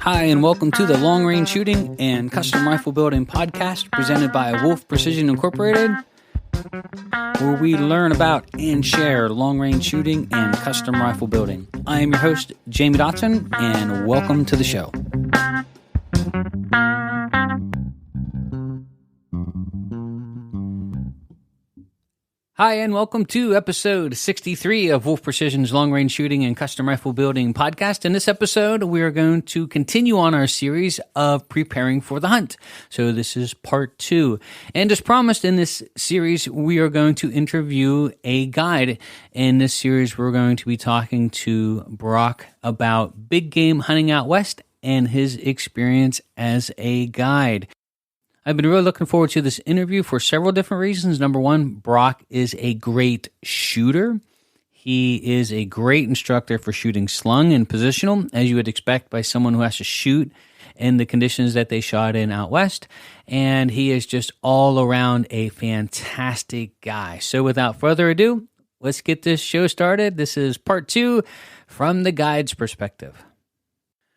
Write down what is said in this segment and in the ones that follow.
Hi, and welcome to the Long Range Shooting and Custom Rifle Building podcast presented by Wolf Precision Incorporated, where we learn about and share long range shooting and custom rifle building. I am your host, Jamie Dotson, and welcome to the show. Hi, and welcome to episode 63 of Wolf Precision's Long Range Shooting and Custom Rifle Building podcast. In this episode, we are going to continue on our series of preparing for the hunt. So this is part 2. And as promised in this series, we are going to interview a guide. In this series, we're going to be talking to Brock about big game hunting out west and his experience as a guide. I've been really looking forward to this interview for several different reasons. Number one, Brock is a great shooter. He is a great instructor for shooting slung and positional, as you would expect by someone who has to shoot in the conditions that they shot in out west. And he is just all around a fantastic guy. So without further ado, let's get this show started. This is part 2 from the guide's perspective.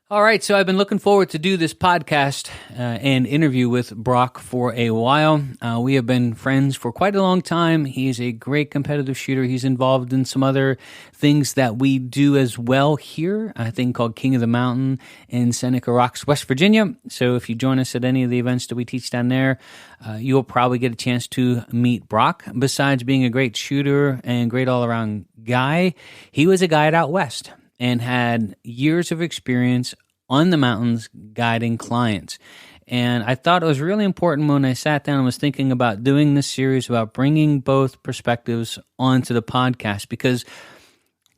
All right, so I've been looking forward to do this podcast and interview with Brock for a while. We have been friends for quite a long time. He's a great competitive shooter. He's involved in some other things that we do as well here, a thing called King of the Mountain in Seneca Rocks, West Virginia. So if you join us at any of the events that we teach down there, you'll probably get a chance to meet Brock. Besides being a great shooter and great all-around guy, he was a guide out west and had years of experience on the mountains guiding clients. And I thought it was really important when I sat down and was thinking about doing this series about bringing both perspectives onto the podcast, because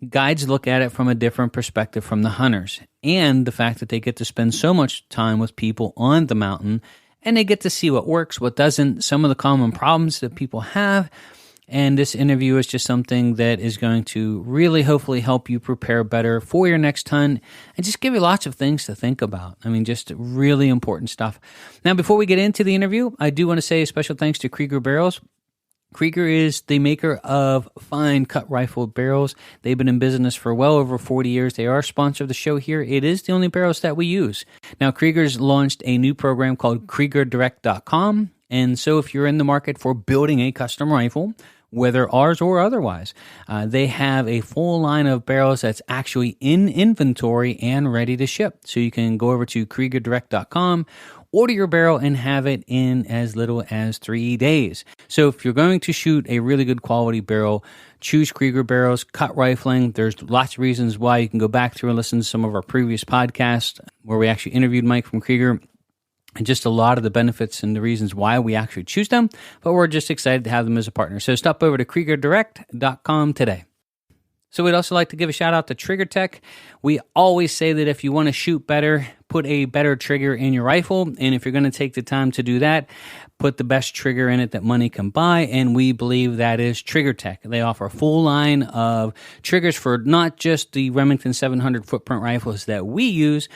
guides look at it from a different perspective from the hunters, and the fact that they get to spend so much time with people on the mountain and they get to see what works, what doesn't, some of the common problems that people have. And this interview is just something that is going to really hopefully help you prepare better for your next hunt and just give you lots of things to think about. I mean, just really important stuff. Now, before we get into the interview, I do want to say a special thanks to Krieger Barrels. Krieger is the maker of fine cut rifle barrels. They've been in business for well over 40 years. They are a sponsor of the show here. It is the only barrels that we use. Now, Krieger's launched a new program called KriegerDirect.com. And so if you're in the market for building a custom rifle, whether ours or otherwise, they have a full line of barrels that's actually in inventory and ready to ship. So you can go over to KriegerDirect.com, order your barrel, and have it in as little as 3 days. So if you're going to shoot a really good quality barrel, choose Krieger barrels, cut rifling. There's lots of reasons why. You can go back through and listen to some of our previous podcasts where we actually interviewed Mike from Krieger, and just a lot of the benefits and the reasons why we actually choose them, but we're just excited to have them as a partner. So stop over to KriegerDirect.com today. So we'd also like to give a shout out to Trigger Tech. We always say that if you want to shoot better, put a better trigger in your rifle, and if you're going to take the time to do that, put the best trigger in it that money can buy, and we believe that is Trigger Tech. They offer a full line of triggers for not just the Remington 700 footprint rifles that we use,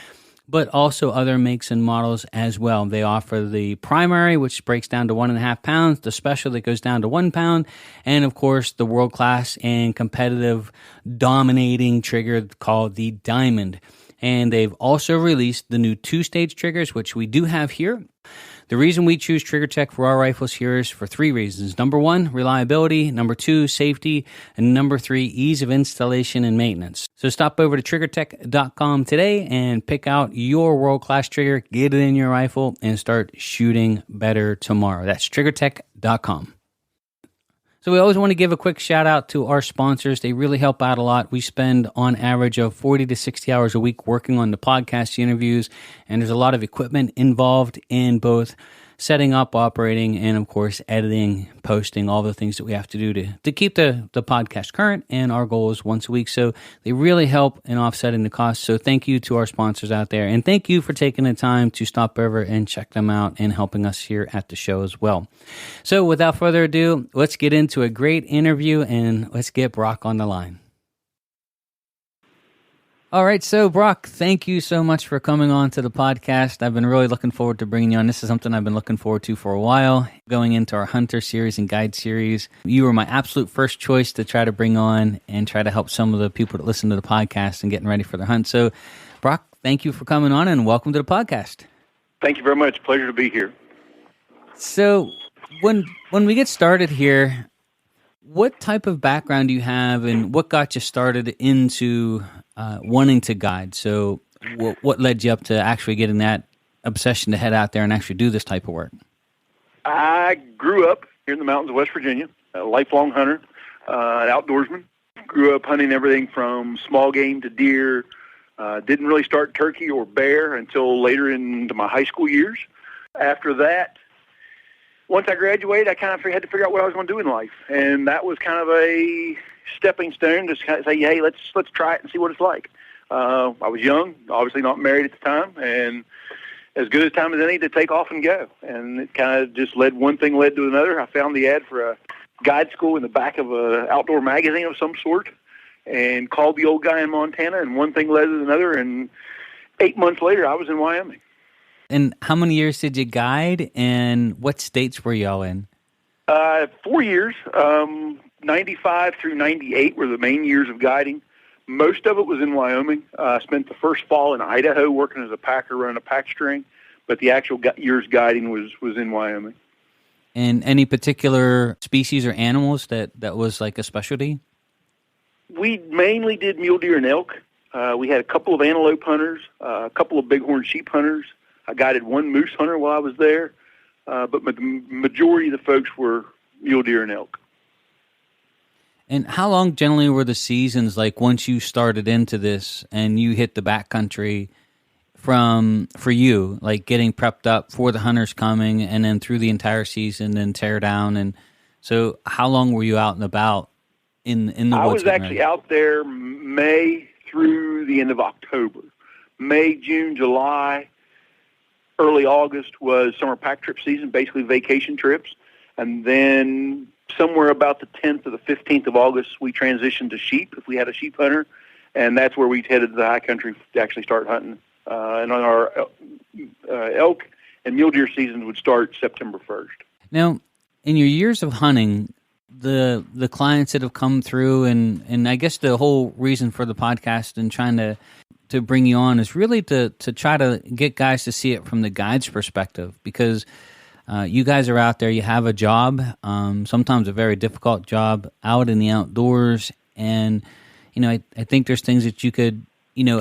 but also other makes and models as well. They offer the primary, which breaks down to 1.5 pounds, the special that goes down to 1 pound, and of course the world-class and competitive dominating trigger called the Diamond. And they've also released the new 2-stage triggers, which we do have here. The reason we choose Trigger Tech for our rifles here is for 3 reasons. Number 1, reliability. Number 2, safety. And number 3, ease of installation and maintenance. So stop over to TriggerTech.com today and pick out your world-class trigger, get it in your rifle, and start shooting better tomorrow. That's TriggerTech.com. So we always want to give a quick shout out to our sponsors. They really help out a lot. We spend on average of 40 to 60 hours a week working on the podcast interviews, and there's a lot of equipment involved in both setting up, operating, and of course editing, posting, all the things that we have to do to keep the podcast current, and our goal is once a week. So they really help in offsetting the cost. So thank you to our sponsors out there, and thank you for taking the time to stop over and check them out and helping us here at the show as well. So without further ado, let's get into a great interview and let's get Brock on the line. All right, so Brock, thank you so much for coming on to the podcast. I've been really looking forward to bringing you on. This is something I've been looking forward to for a while, going into our Hunter series and Guide series. You were my absolute first choice to try to bring on and try to help some of the people that listen to the podcast and getting ready for their hunt. So, Brock, thank you for coming on and welcome to the podcast. Thank you very much. Pleasure to be here. So, when we get started here, what type of background do you have and what got you started into wanting to guide? So what led you up to actually getting that obsession to head out there and actually do this type of work? I grew up here in the mountains of West Virginia, a lifelong hunter, an outdoorsman. Grew up hunting everything from small game to deer. Didn't really start turkey or bear until later into my high school years. After that, once I graduated, I kind of had to figure out what I was going to do in life, and that was kind of a stepping stone to kind of say, hey, let's try it and see what it's like. I was young, obviously not married at the time, and as good a time as any to take off and go. And it kind of just one thing led to another. I found the ad for a guide school in the back of an outdoor magazine of some sort and called the old guy in Montana, and one thing led to another, and 8 months later, I was in Wyoming. And how many years did you guide, and what states were y'all in? 4 years. 95 through 98 were the main years of guiding. Most of it was in Wyoming. I spent the first fall in Idaho working as a packer running a pack string, but the actual year's guiding was in Wyoming. And any particular species or animals that was like a specialty? We mainly did mule deer and elk. We had a couple of antelope hunters, a couple of bighorn sheep hunters. I guided one moose hunter while I was there, but the majority of the folks were mule deer and elk. And how long generally were the seasons like once you started into this and you hit the backcountry for you, like getting prepped up for the hunters coming and then through the entire season and tear down? And so how long were you out and about in the woods? I was actually out there May through the end of October. May, June, July, early August was summer pack trip season, basically vacation trips. And then somewhere about the 10th or the 15th of August, we transitioned to sheep if we had a sheep hunter. And that's where we headed to the high country to actually start hunting. And on our elk and mule deer season would start September 1st. Now, in your years of hunting, the clients that have come through, and I guess the whole reason for the podcast and trying to bring you on is really to try to get guys to see it from the guide's perspective, because you guys are out there, you have a job, sometimes a very difficult job out in the outdoors, and I think there's things that you could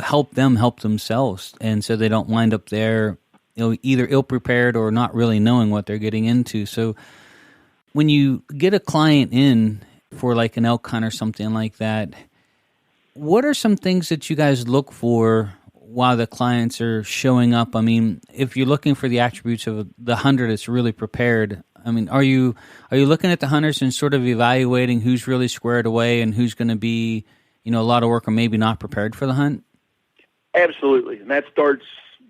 help them help themselves, and so they don't wind up there either ill-prepared or not really knowing what they're getting into. So when you get a client in for like an elk hunt or something like that, what are some things that you guys look for while the clients are showing up? I mean, if you're looking for the attributes of the hunter that's really prepared, I mean, are you looking at the hunters and sort of evaluating who's really squared away and who's going to be, a lot of work or maybe not prepared for the hunt? Absolutely. And that starts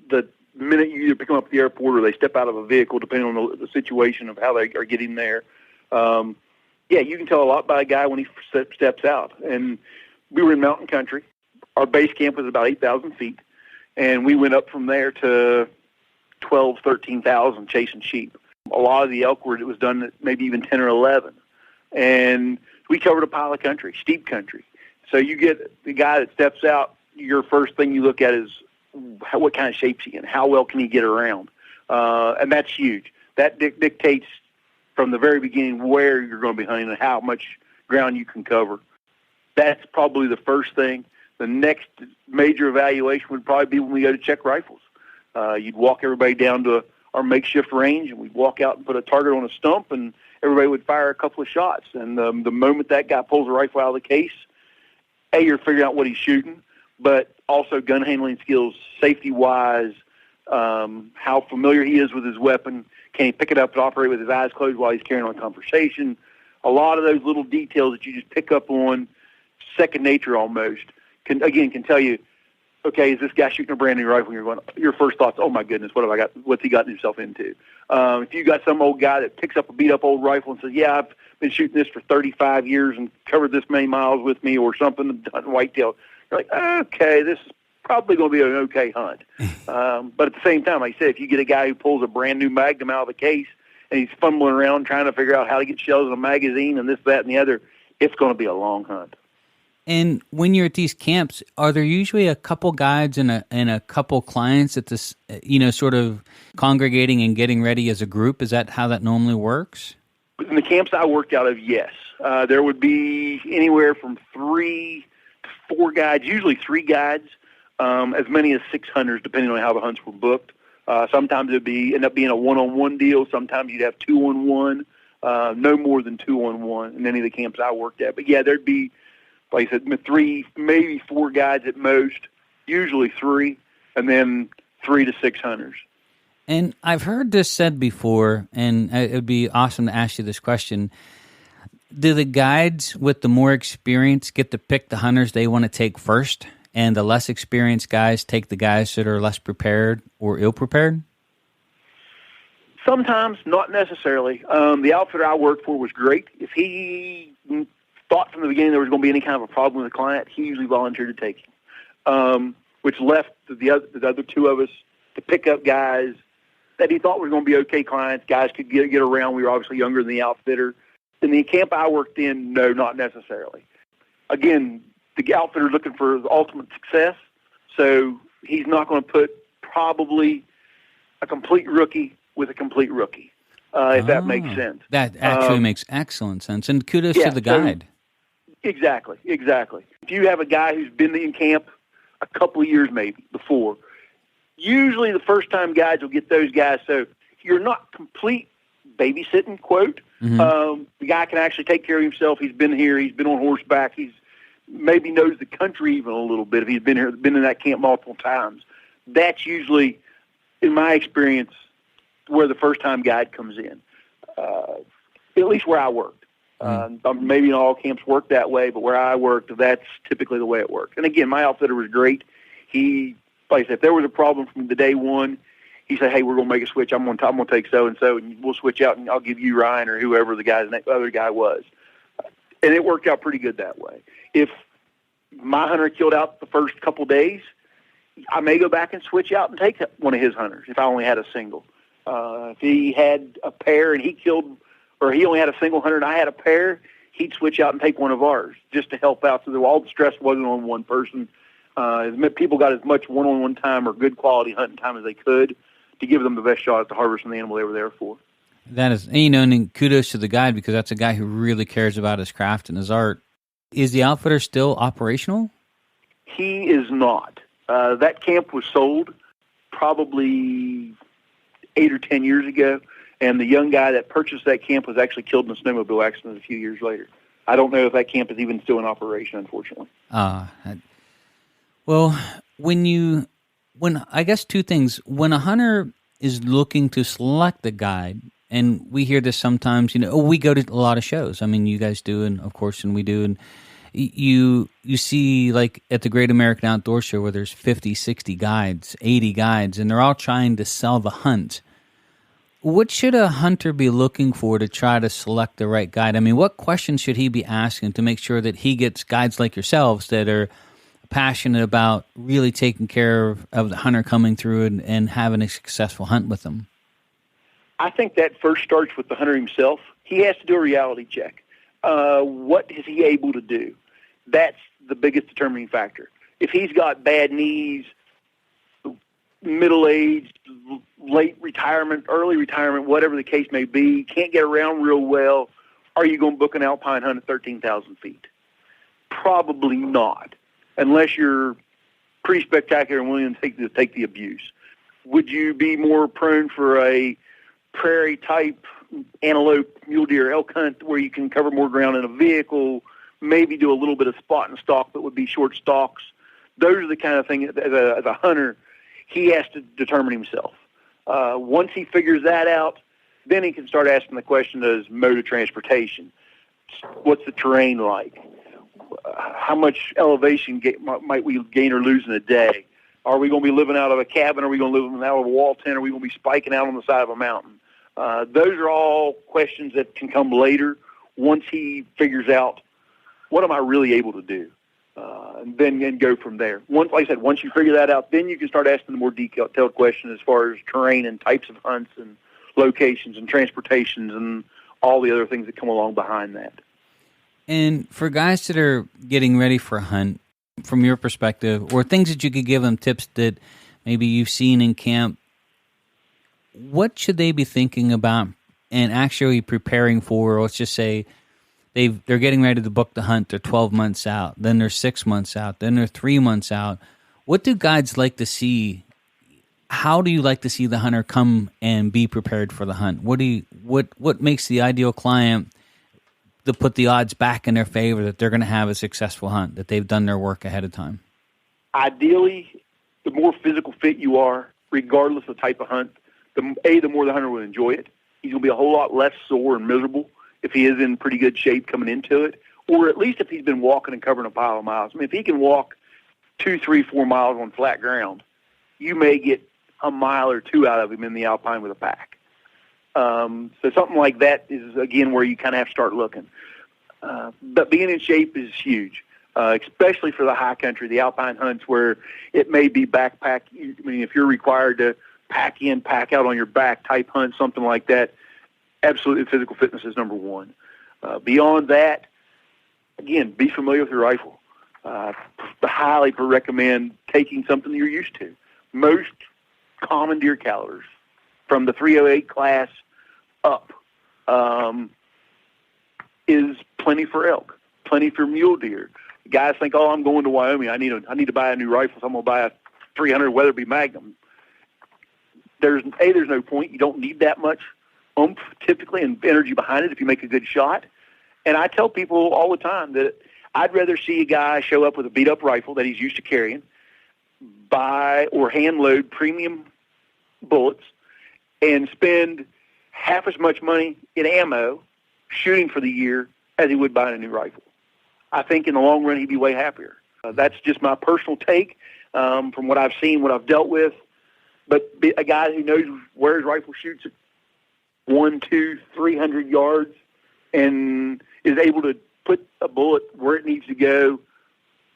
the minute you either pick them up at the airport or they step out of a vehicle, depending on the situation of how they are getting there. You can tell a lot by a guy when he steps out. And we were in mountain country. Our base camp was about 8,000 feet, and we went up from there to 12, 13,000 chasing sheep. A lot of the elk it was done at maybe even 10 or 11. And we covered a pile of country, steep country. So you get the guy that steps out, your first thing you look at is what kind of shape's he in, how well can he get around. And that's huge. That dictates from the very beginning where you're going to be hunting and how much ground you can cover. That's probably the first thing. The next major evaluation would probably be when we go to check rifles. You'd walk everybody down to our makeshift range, and we'd walk out and put a target on a stump, and everybody would fire a couple of shots. And the moment that guy pulls a rifle out of the case, you're figuring out what he's shooting, but also gun handling skills, safety-wise, how familiar he is with his weapon. Can he pick it up and operate with his eyes closed while he's carrying on a conversation? A lot of those little details that you just pick up on, second nature almost, can tell you, okay, is this guy shooting a brand new rifle? And your first thoughts, oh my goodness, what have I got? What's he gotten himself into? If you got some old guy that picks up a beat up old rifle and says, yeah, I've been shooting this for 35 years and covered this many miles with me or something, hunting whitetail, You're like, okay, this is probably going to be an okay hunt. But at the same time, like I said, if you get a guy who pulls a brand new Magnum out of the case and he's fumbling around trying to figure out how to get shells in a magazine and this, that, and the other, it's going to be a long hunt. And when you're at these camps, are there usually a couple guides and a couple clients at this, sort of congregating and getting ready as a group? Is that how that normally works? In the camps I worked out of, yes. There would be anywhere from 3 to 4 guides, usually 3 guides, as many as 6 hunters, depending on how the hunts were booked. Sometimes it would end up being a one-on-one deal. Sometimes you'd have 2-on-1, no more than 2-on-1 in any of the camps I worked at. But, yeah, there'd be, like I said, 3, maybe 4 guides at most, usually 3, and then 3 to 6 hunters. And I've heard this said before, and it would be awesome to ask you this question. Do the guides with the more experience get to pick the hunters they want to take first, and the less experienced guys take the guys that are less prepared or ill-prepared? Sometimes, not necessarily. The outfitter I worked for was great. If he thought from the beginning there was going to be any kind of a problem with the client, he usually volunteered to take him, which left the other 2 of us to pick up guys that he thought were going to be okay clients. Guys could get around. We were obviously younger than the outfitter. In the camp I worked in, no, not necessarily. Again, the outfitter's looking for the ultimate success, so he's not going to put probably a complete rookie with a complete rookie, if that makes sense. That actually makes excellent sense, and kudos to the guide. Exactly. If you have a guy who's been in camp a couple of years maybe before, usually the first-time guides will get those guys, so you're not complete babysitting, quote. Mm-hmm. The guy can actually take care of himself. He's been here. He's been on horseback. He's maybe knows the country even a little bit if he's been here, been in that camp multiple times. That's usually, in my experience, where the first-time guide comes in, at least where I worked. Maybe not all camps work that way, but where I worked, that's typically the way it worked. And again, my outfitter was great. He, like I said, if there was a problem from the day one, he said, "Hey, we're going to make a switch. I'm going to take so-and-so, and we'll switch out, and I'll give you Ryan or whoever the other guy was." And it worked out pretty good that way. If my hunter killed out the first couple days, I may go back and switch out and take one of his hunters if I only had a single. If he had a pair and he killed, or he only had a single hunter and I had a pair, he'd switch out and take one of ours just to help out so that all the stress wasn't on one person. People got as much one-on-one time or good quality hunting time as they could to give them the best shot at the harvesting the animal they were there for. That is, and kudos to the guide, because that's a guy who really cares about his craft and his art. Is the outfitter still operational? He is not. That camp was sold probably 8 or 10 years ago, and the young guy that purchased that camp was actually killed in a snowmobile accident a few years later. I don't know if that camp is even still in operation, unfortunately. Well, when I guess 2 things. When a hunter is looking to select the guide, and we hear this sometimes, we go to a lot of shows. I mean, you guys do, and of course, and we do, and you see, like, at the Great American Outdoor Show where there's 50, 60 guides, 80 guides, and they're all trying to sell the hunt. What should a hunter be looking for to try to select the right guide? I mean, what questions should he be asking to make sure that he gets guides like yourselves that are passionate about really taking care of the hunter coming through and having a successful hunt with them? I think that first starts with the hunter himself. He has to do a reality check. What is he able to do? That's the biggest determining factor. If he's got bad knees, middle-aged, late retirement, early retirement, whatever the case may be, can't get around real well, are you going to book an alpine hunt at 13,000 feet? Probably not, unless you're pretty spectacular and willing to take the abuse. Would you be more prone for a prairie-type antelope, mule deer, elk hunt where you can cover more ground in a vehicle, maybe do a little bit of spot and stalk that would be short stalks? Those are the kind of things, as a hunter, he has to determine himself. Once he figures that out, then he can start asking the question of mode of transportation. What's the terrain like? How much elevation might we gain or lose in a day? Are we going to be living out of a cabin? Are we going to live out of a wall tent? Are we going to be spiking out on the side of a mountain? Those are all questions that can come later once he figures out, what am I really able to do? and then go from there. Like I said, once you figure that out, then you can start asking the more detailed questions as far as terrain and types of hunts and locations and transportations and all the other things that come along behind that. And for guys that are getting ready for a hunt, from your perspective, or things that you could give them, tips that maybe you've seen in camp, what should they be thinking about and actually preparing for? Let's just say they're getting ready to book the hunt. They're 12 months out. Then they're 6 months out. Then they're 3 months out. What do guides like to see? How do you like to see the hunter come and be prepared for the hunt? What makes the ideal client to put the odds back in their favor that they're going to have a successful hunt, that they've done their work ahead of time? Ideally, the more physical fit you are, regardless of the type of hunt, the more the hunter will enjoy it. He's going to be a whole lot less sore and miserable if he is in pretty good shape coming into it, or at least if he's been walking and covering a pile of miles. I mean, if he can walk 2, 3, 4 miles on flat ground, you may get a mile or two out of him in the alpine with a pack. So something like that is, again, where you kind of have to start looking. But being in shape is huge, especially for the high country, the alpine hunts where it may be backpack. I mean, if you're required to pack in, pack out on your back type hunt, something like that, absolutely physical fitness is number one. Beyond that, again, be familiar with your rifle. I highly recommend taking something that you're used to. Most common deer calibers, from the 308 class up, is plenty for elk, plenty for mule deer. Guys think, oh, I'm going to Wyoming. I need to buy a new rifle, so I'm going to buy a 300 Weatherby Magnum. There's no point. You don't need that much oomph, typically, and energy behind it if you make a good shot. And I tell people all the time that I'd rather see a guy show up with a beat-up rifle that he's used to carrying, buy or hand-load premium bullets, and spend half as much money in ammo shooting for the year as he would buying a new rifle. I think in the long run he'd be way happier. That's just my personal take from what I've seen, what I've dealt with. But a guy who knows where his rifle shoots at 100, 200, 300 yards and is able to put a bullet where it needs to go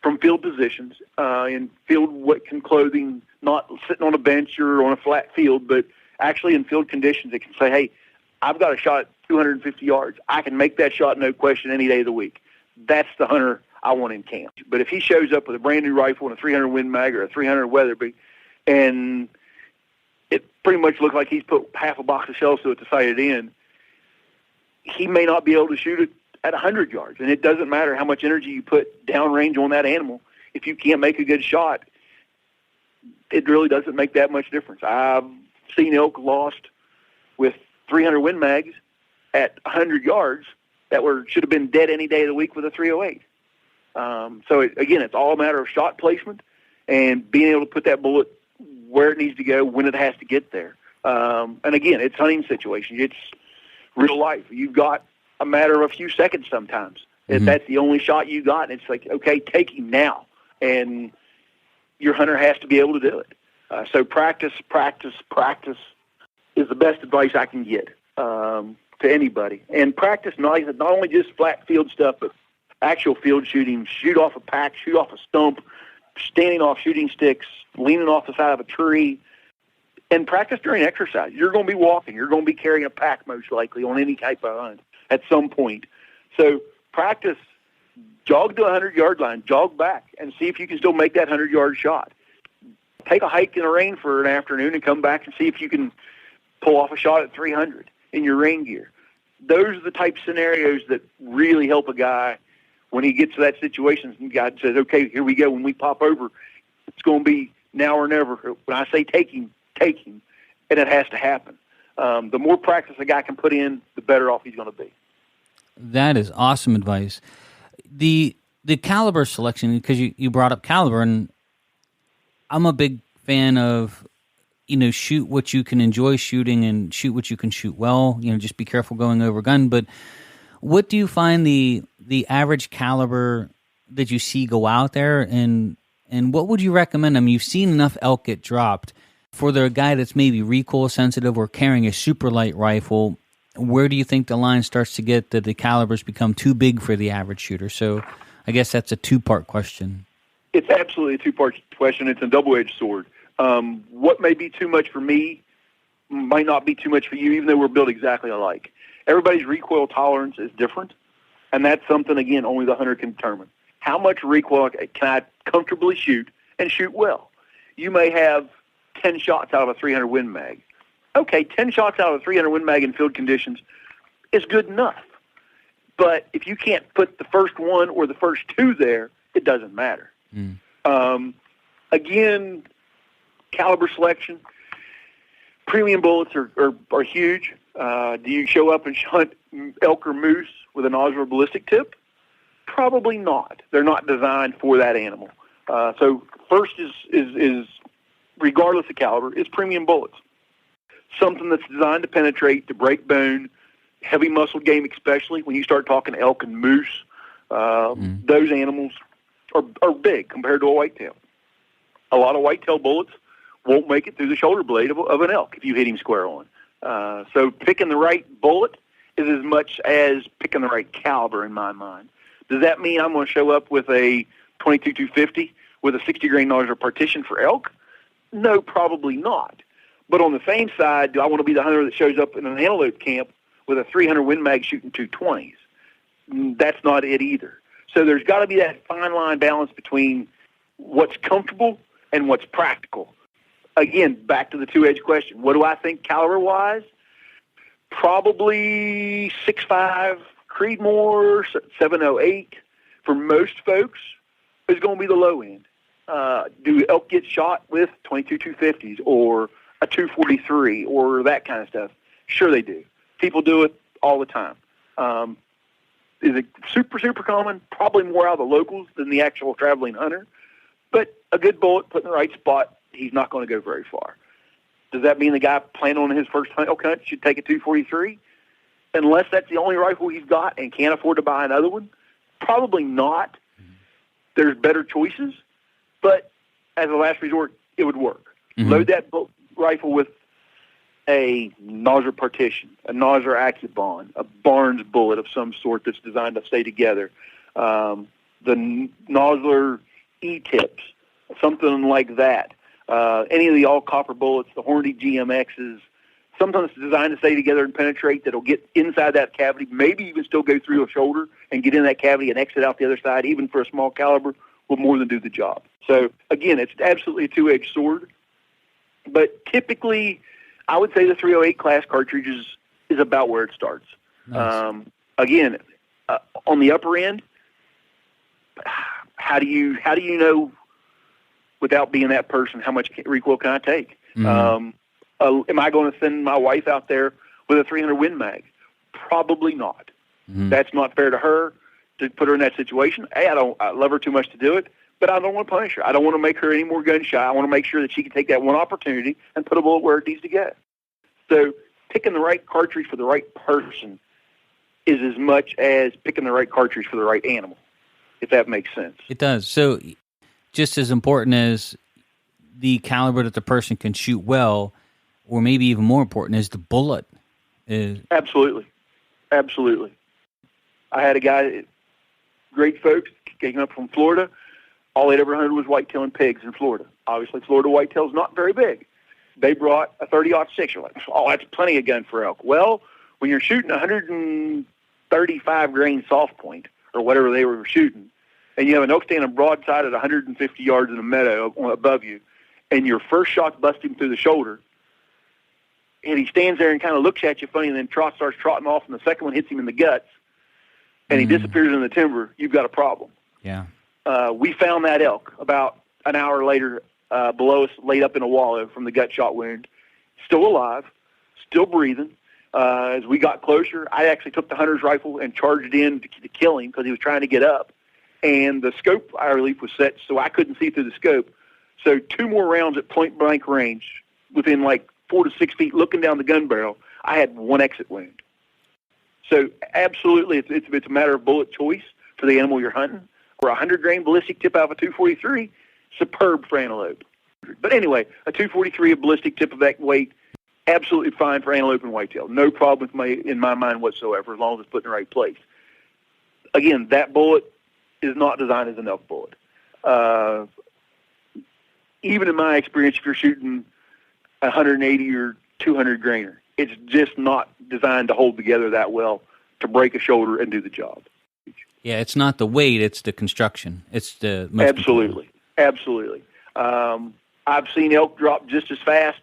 from field positions, in field clothing, not sitting on a bench or on a flat field, but actually in field conditions, it can say, hey, I've got a shot at 250 yards. I can make that shot, no question, any day of the week. That's the hunter I want in camp. But if he shows up with a brand new rifle and a 300 Win Mag or a 300 Weatherby, and it pretty much looks like he's put half a box of shells to it to sight it in, he may not be able to shoot it at 100 yards. And it doesn't matter how much energy you put downrange on that animal. If you can't make a good shot, it really doesn't make that much difference. I've seen elk lost with 300 Win Mags at 100 yards that should have been dead any day of the week with a 308. Again, it's all a matter of shot placement and being able to put that bullet where it needs to go when it has to get there. And again, it's hunting situations. It's real life. You've got a matter of a few seconds sometimes. Mm-hmm. That's the only shot you got. And it's like, okay, take him now. And your hunter has to be able to do it. So practice is the best advice I can get to anybody. And practice not only just flat field stuff, but actual field shooting. Shoot off a pack, shoot off a stump, standing off shooting sticks, leaning off the side of a tree, and practice during exercise. You're going to be walking. You're going to be carrying a pack most likely on any type of hunt at some point. So practice, jog to a 100-yard line, jog back, and see if you can still make that 100-yard shot. Take a hike in the rain for an afternoon and come back and see if you can pull off a shot at 300 in your rain gear. Those are the type of scenarios that really help a guy when he gets to that situation and God says, okay, here we go. When we pop over, it's going to be now or never. When I say take him, and it has to happen. The more practice a guy can put in, the better off he's going to be. That is awesome advice. The caliber selection, because you brought up caliber, and I'm a big fan of, shoot what you can enjoy shooting and shoot what you can shoot well. Just be careful going over gun. But what do you find the average caliber that you see go out there, and what would you recommend? I mean, you've seen enough elk get dropped. For the guy that's maybe recoil sensitive or carrying a super light rifle, where do you think the line starts to get that the calibers become too big for the average shooter? So I guess that's a two-part question. It's absolutely a two-part question. It's a double-edged sword. What may be too much for me might not be too much for you, even though we're built exactly alike. Everybody's recoil tolerance is different, and that's something, again, only the hunter can determine. How much recoil can I comfortably shoot and shoot well? You may have 10 shots out of a 300 Win Mag. Okay, 10 shots out of a 300 Win Mag in field conditions is good enough. But if you can't put the first one or the first two there, it doesn't matter. Again, caliber selection. Premium bullets are huge. Do you show up and hunt elk or moose with a nozzle or ballistic tip? Probably not. They're not designed for that animal. So first is regardless of caliber, is premium bullets. Something that's designed to penetrate, to break bone, heavy muscle game, especially when you start talking elk and moose. Those animals are big compared to a whitetail. A lot of whitetail bullets won't make it through the shoulder blade of an elk if you hit him square on. So picking the right bullet is as much as picking the right caliber in my mind. Does that mean I'm going to show up with a 22-250 with a 60-grain nozzle partition for elk? No, probably not. But on the same side, do I want to be the hunter that shows up in an antelope camp with a 300 Win Mag shooting 220s? That's not it either. So there's got to be that fine line balance between what's comfortable and what's practical. Again, back to the two-edged question. What do I think caliber-wise? Probably 6.5 Creedmoor, 708 for most folks is going to be the low end. Do elk get shot with 22-250s or a 243 or that kind of stuff? Sure they do. People do it all the time. Is it super, super common? Probably more out of the locals than the actual traveling hunter. But a good bullet put in the right spot, he's not going to go very far. Does that mean the guy planning on his first elk hunt should take a 243? Unless that's the only rifle he's got and can't afford to buy another one? Probably not. There's better choices. But as a last resort, it would work. Load that rifle with a nozzle partition, a nozzle Accubon, a Barnes bullet of some sort that's designed to stay together, the Nosler E-tips, something like that. Any of the all-copper bullets, the Hornady GMXs, something that's designed to stay together and penetrate that'll get inside that cavity, maybe even still go through a shoulder and get in that cavity and exit out the other side, even for a small caliber, will more than do the job. So, again, it's absolutely a two-edged sword. But typically, I would say the 308 class cartridge is about where it starts. Nice. Again, on the upper end, how do you know without being that person how much recoil can I take? Am I going to send my wife out there with a 300 Win Mag? Probably not. That's not fair to her to put her in that situation. I love her too much to do it, but I don't want to punish her. I don't want to make her any more gun shy. I want to make sure that she can take that one opportunity and put a bullet where it needs to go. So picking the right cartridge for the right person is as much as picking the right cartridge for the right animal, if that makes sense. It does. So just as important as the caliber that the person can shoot well, or maybe even more important, is the bullet. Absolutely. Absolutely. I had a guy, great folks, came up from Florida. All they'd ever hunted was whitetail and pigs in Florida. Obviously, Florida whitetail's not very big. They brought a 30-06. You're like, oh, that's plenty of gun for elk. Well, when you're shooting 135 grain soft point, or whatever they were shooting, and you have an elk standing broadside at 150 yards in a meadow above you, and your first shot busts him through the shoulder, and he stands there and kind of looks at you funny, and then starts trotting off, and the second one hits him in the guts, and he disappears in the timber, you've got a problem. Yeah. We found that elk about an hour later below us, laid up in a wallow from the gut shot wound, still alive, still breathing. As we got closer, I actually took the hunter's rifle and charged in to kill him because he was trying to get up. And the scope eye relief was set so I couldn't see through the scope. So 2 more rounds at point-blank range, within like 4 to 6 feet, looking down the gun barrel, I had 1 exit wound. So absolutely, it's a matter of bullet choice for the animal you're hunting. Or a 100-grain ballistic tip out of a 243, superb for antelope. But anyway, a 243, a ballistic tip of that weight, absolutely fine for antelope and whitetail. No problem in my mind whatsoever, as long as it's put in the right place. Again, that bullet is not designed as an elk bullet. Even in my experience, if you're shooting 180 or 200 grainer, it's just not designed to hold together that well to break a shoulder and do the job. Yeah, it's not the weight; it's the construction. It's the most absolutely. I've seen elk drop just as fast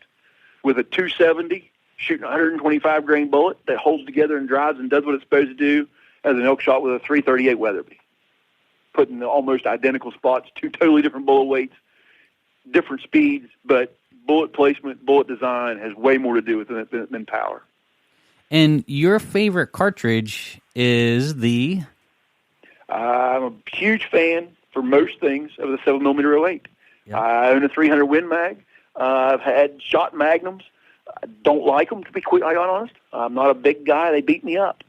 with a 270 shooting a 125 grain bullet that holds together and drives and does what it's supposed to do as an elk shot with a 338 Weatherby, put in almost identical spots, two totally different bullet weights, different speeds, but bullet placement, bullet design has way more to do with it than power. And your favorite cartridge is the? I'm a huge fan for most things of the 7mm 08. Yep. I own a 300 Win Mag. I've had shot Magnums. I don't like them, to be quite honest. I'm not a big guy. They beat me up.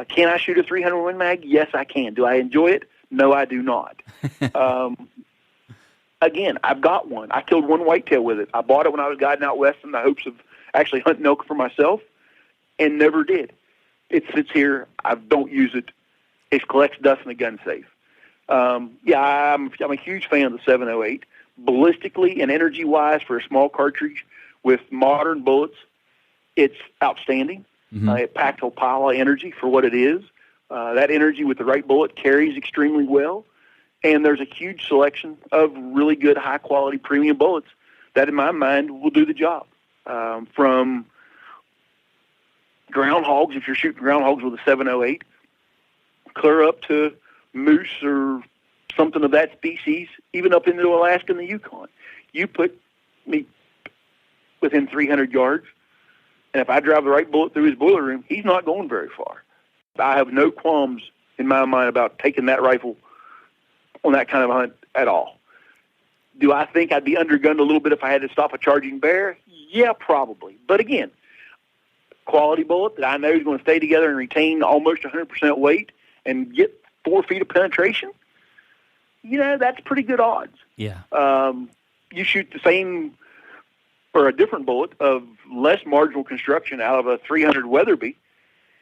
Can I shoot a 300 Win Mag? Yes, I can. Do I enjoy it? No, I do not. Again, I've got one. I killed one whitetail with it. I bought it when I was guiding out west in the hopes of actually hunting elk for myself, and never did. It sits here. I don't use it. It collects dust in a gun safe. I'm a huge fan of the 708. Ballistically and energy-wise, for a small cartridge with modern bullets, it's outstanding. Mm-hmm. It packs a pile of energy for what it is. That energy with the right bullet carries extremely well. And there's a huge selection of really good, high-quality premium bullets that, in my mind, will do the job. From groundhogs, if you're shooting groundhogs with a 708, clear up to moose or something of that species, even up into Alaska and the Yukon. You put me within 300 yards, and if I drive the right bullet through his boiler room, he's not going very far. I have no qualms in my mind about taking that rifle on that kind of hunt at all. Do I think I'd be undergunned a little bit if I had to stop a charging bear? Yeah, probably. But again, quality bullet that I know is going to stay together and retain almost 100% weight and get 4 feet of penetration, that's pretty good odds. Yeah. You shoot the same or a different bullet of less marginal construction out of a 300 Weatherby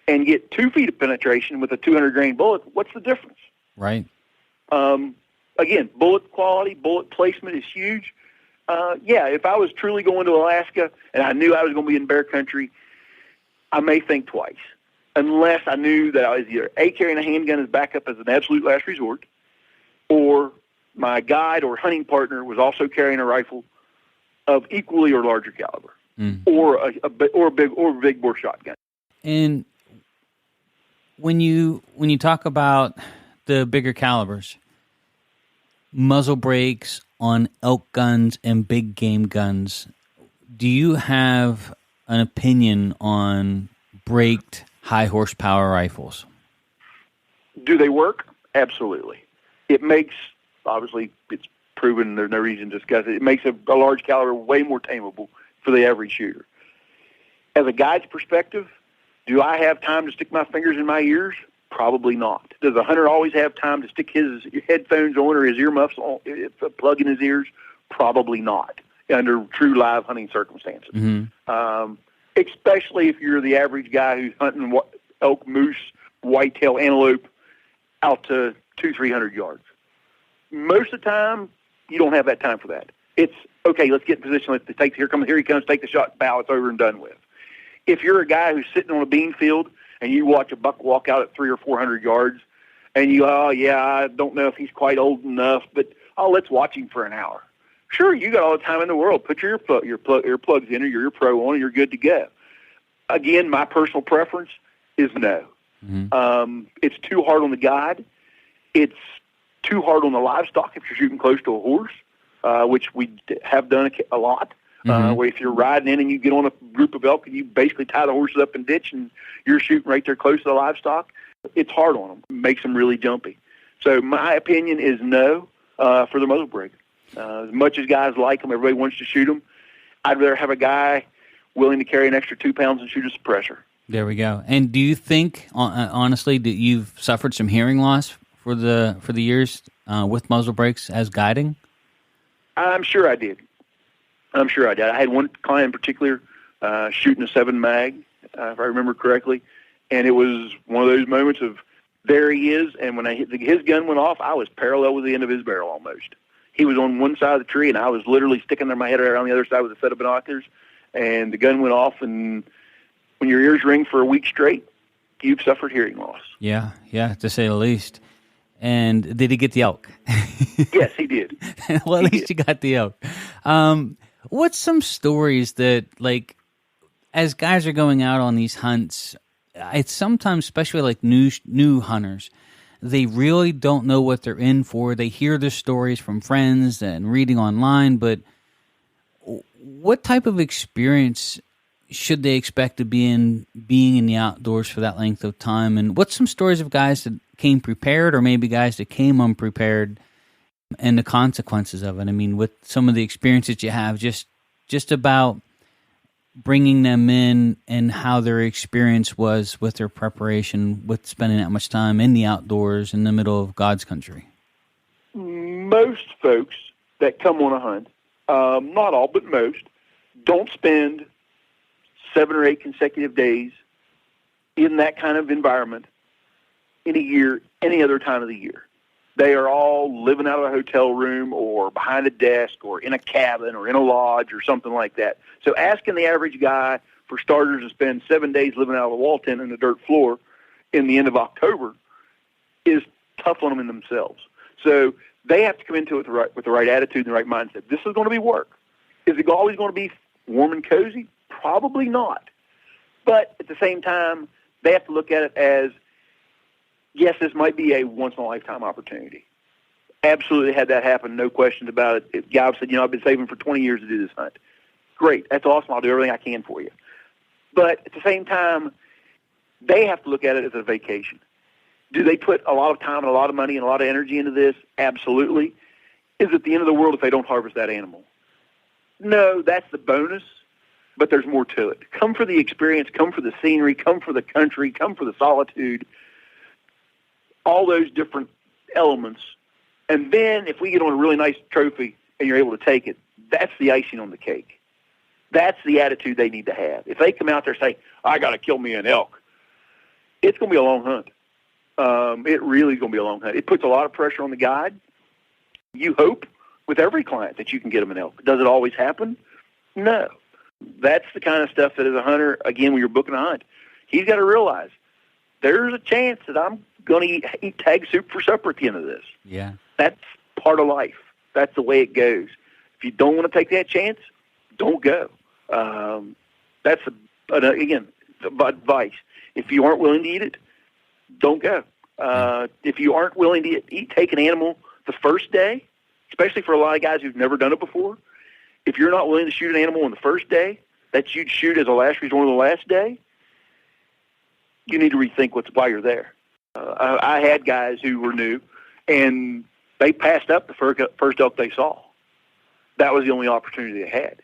and get 2 feet of penetration with a 200 grain bullet. What's the difference? Right. Again, bullet quality, bullet placement is huge. If I was truly going to Alaska and I knew I was going to be in bear country, I may think twice, unless I knew that I was either carrying a handgun as backup as an absolute last resort, or my guide or hunting partner was also carrying a rifle of equally or larger caliber, or a big bore shotgun. And when you talk about the bigger calibers, muzzle brakes on elk guns and big game guns, do you have an opinion on braked high horsepower rifles? Do they work? Absolutely. It makes, obviously, it's proven, there's no reason to discuss it, it makes a large caliber way more tameable for the average shooter. As a guide's perspective, do I have time to stick my fingers in my ears? Probably not. Does a hunter always have time to stick his headphones on or his earmuffs on, plug in his ears? Probably not, under true live hunting circumstances. Mm-hmm. Especially if you're the average guy who's hunting elk, moose, whitetail, antelope out to 200-300 yards. Most of the time, you don't have that time for that. It's, okay, let's get in position. Here he comes, take the shot, bow, it's over and done with. If you're a guy who's sitting on a bean field and you watch a buck walk out at 300 or 400 yards, and I don't know if he's quite old enough, but let's watch him for an hour. Sure, you got all the time in the world. Put your earplugs in or your pro on, and you're good to go. Again, my personal preference is no. Mm-hmm. It's too hard on the guide. It's too hard on the livestock if you're shooting close to a horse, which we have done a lot. Mm-hmm. Where if you're riding in and you get on a group of elk and you basically tie the horses up in ditch and you're shooting right there close to the livestock, it's hard on them. It makes them really jumpy. So my opinion is no for the muzzle brake. As much as guys like them, everybody wants to shoot them, I'd rather have a guy willing to carry an extra 2 pounds and shoot a suppressor. There we go. And do you think, honestly, that you've suffered some hearing loss for the years with muzzle brakes as guiding? I'm sure I did. I had one client in particular shooting a 7 mag, if I remember correctly, and it was one of those moments of there he is. And when his gun went off, I was parallel with the end of his barrel almost. He was on one side of the tree, and I was literally sticking my head around the other side with a set of binoculars. And the gun went off, and when your ears ring for a week straight, you've suffered hearing loss. Yeah, to say the least. And did he get the elk? Yes, he did. Well, at least he got the elk. What's some stories that, like, as guys are going out on these hunts, it's sometimes, especially like new hunters, they really don't know what they're in for. They hear the stories from friends and reading online, but what type of experience should they expect to be in being in the outdoors for that length of time? And what's some stories of guys that came prepared, or maybe guys that came unprepared, and the consequences of it? I mean, with some of the experiences you have, just about bringing them in and how their experience was with their preparation, with spending that much time in the outdoors in the middle of God's country. Most folks that come on a hunt, not all, but most, don't spend 7 or 8 consecutive days in that kind of environment in a year, any other time of the year. They are all living out of a hotel room or behind a desk or in a cabin or in a lodge or something like that. So asking the average guy, for starters, to spend 7 days living out of a wall tent in the dirt floor in the end of October is tough on them in themselves. So they have to come into it with the right attitude and the right mindset. This is going to be work. Is it always going to be warm and cozy? Probably not. But at the same time, they have to look at it as, yes, this might be a once-in-a-lifetime opportunity. Absolutely had that happen, no questions about it. If guy said, I've been saving for 20 years to do this hunt. Great, that's awesome. I'll do everything I can for you. But at the same time, they have to look at it as a vacation. Do they put a lot of time and a lot of money and a lot of energy into this? Absolutely. Is it the end of the world if they don't harvest that animal? No, that's the bonus, but there's more to it. Come for the experience, come for the scenery, come for the country, come for the solitude, all those different elements. And then if we get on a really nice trophy and you're able to take it, that's the icing on the cake. That's the attitude they need to have. If they come out there and say, I got to kill me an elk, it's going to be a long hunt. It really is going to be a long hunt. It puts a lot of pressure on the guide. You hope with every client that you can get them an elk. Does it always happen? No. That's the kind of stuff that as a hunter, again, when you're booking a hunt, he's got to realize there's a chance that I'm going to eat tag soup for supper at the end of this. Yeah. That's part of life. That's the way it goes. If you don't want to take that chance, don't go. That's, again, advice. If you aren't willing to eat it, don't go. If you aren't willing to take an animal the first day, especially for a lot of guys who've never done it before, if you're not willing to shoot an animal on the first day that you'd shoot as a last resort on the last day, you need to rethink why you're there. I had guys who were new, and they passed up the first elk they saw. That was the only opportunity they had.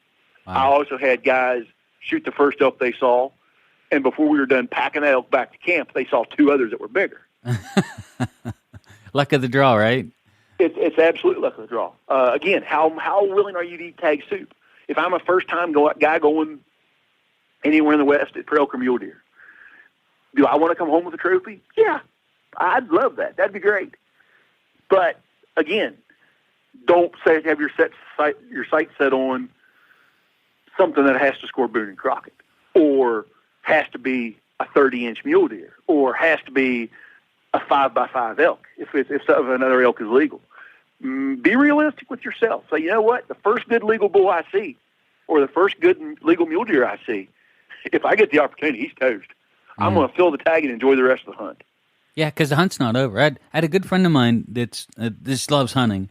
Wow. I also had guys shoot the first elk they saw, and before we were done packing that elk back to camp, they saw 2 others that were bigger. Luck of the draw, right? It's absolutely luck of the draw. Again, how willing are you to eat tag soup? If I'm a first-time guy going anywhere in the West for elk or mule deer, do I want to come home with a trophy? Yeah, I'd love that. That'd be great. But again, don't have your sight set on something that has to score Boone and Crockett, or has to be a 30-inch mule deer, or has to be a 5x5 elk if another elk is legal. Be realistic with yourself. Say, you know what? The first good legal bull I see, or the first good legal mule deer I see, if I get the opportunity, he's toast. I'm going to fill the tag and enjoy the rest of the hunt. Yeah, because the hunt's not over. I had a good friend of mine that just loves hunting,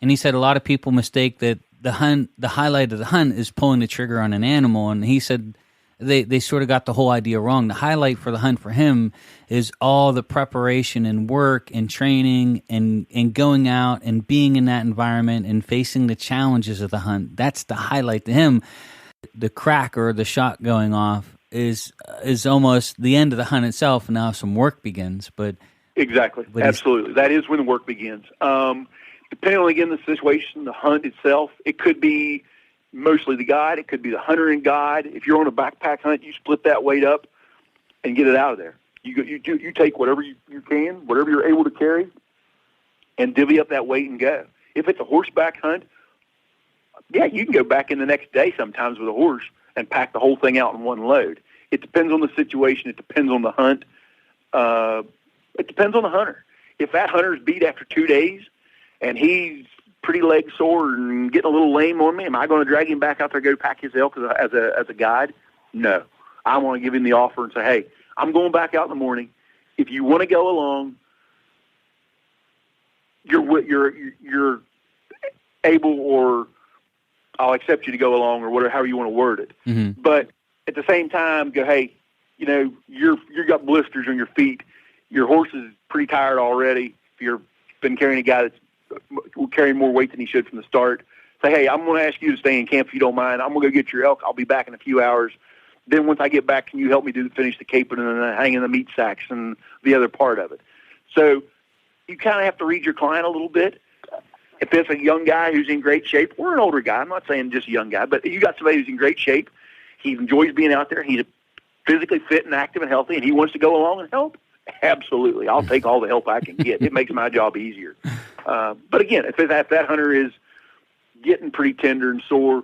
and he said a lot of people mistake that the highlight of the hunt is pulling the trigger on an animal, and he said they sort of got the whole idea wrong. The highlight for the hunt for him is all the preparation and work and training and going out and being in that environment and facing the challenges of the hunt. That's the highlight to him. The crack or the shot going off is almost the end of the hunt itself, and now some work begins. But exactly, absolutely, that is when the work begins. Depending on, again, the situation, the hunt itself, it could be mostly the guide. It could be the hunter and guide. If you're on a backpack hunt, you split that weight up and get it out of there. You take whatever you can, whatever you're able to carry, and divvy up that weight and go. If it's a horseback hunt, yeah, you can go back in the next day sometimes with a horse and pack the whole thing out in one load. It depends on the situation. It depends on the hunt. It depends on the hunter. If that hunter's beat after 2 days and he's pretty leg sore and getting a little lame on me, am I going to drag him back out there to go pack his elk as a guide? No. I want to give him the offer and say, hey, I'm going back out in the morning. If you want to go along, you're able, or I'll accept you to go along, or whatever, however you want to word it. Mm-hmm. But at the same time, go, hey, you got blisters on your feet. Your horse is pretty tired already. If you've been carrying a guy that's carrying more weight than he should from the start, say, hey, I'm going to ask you to stay in camp if you don't mind. I'm going to go get your elk. I'll be back in a few hours. Then once I get back, can you help me finish the caping and then hanging the meat sacks and the other part of it? So you kind of have to read your client a little bit. If it's a young guy who's in great shape, or an older guy, I'm not saying just a young guy, but you got somebody who's in great shape, he enjoys being out there, he's physically fit and active and healthy, and he wants to go along and help, absolutely. I'll take all the help I can get. It makes my job easier. But again, if that hunter is getting pretty tender and sore,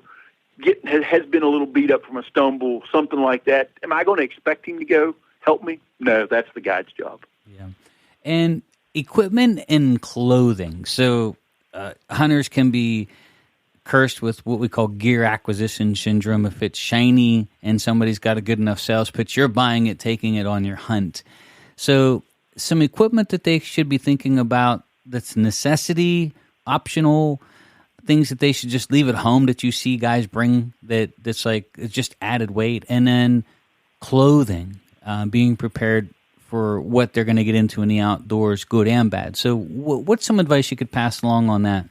has been a little beat up from a stumble, something like that, am I going to expect him to go help me? No, that's the guide's job. Yeah. And equipment and clothing. So hunters can be cursed with what we call gear acquisition syndrome. If it's shiny and somebody's got a good enough sales pitch, you're buying it, taking it on your hunt. So some equipment that they should be thinking about that's necessity, optional, things that they should just leave at home that you see guys bring that's like it's just added weight. And then clothing, being prepared for what they're going to get into in the outdoors, good and bad. So what's some advice you could pass along on that?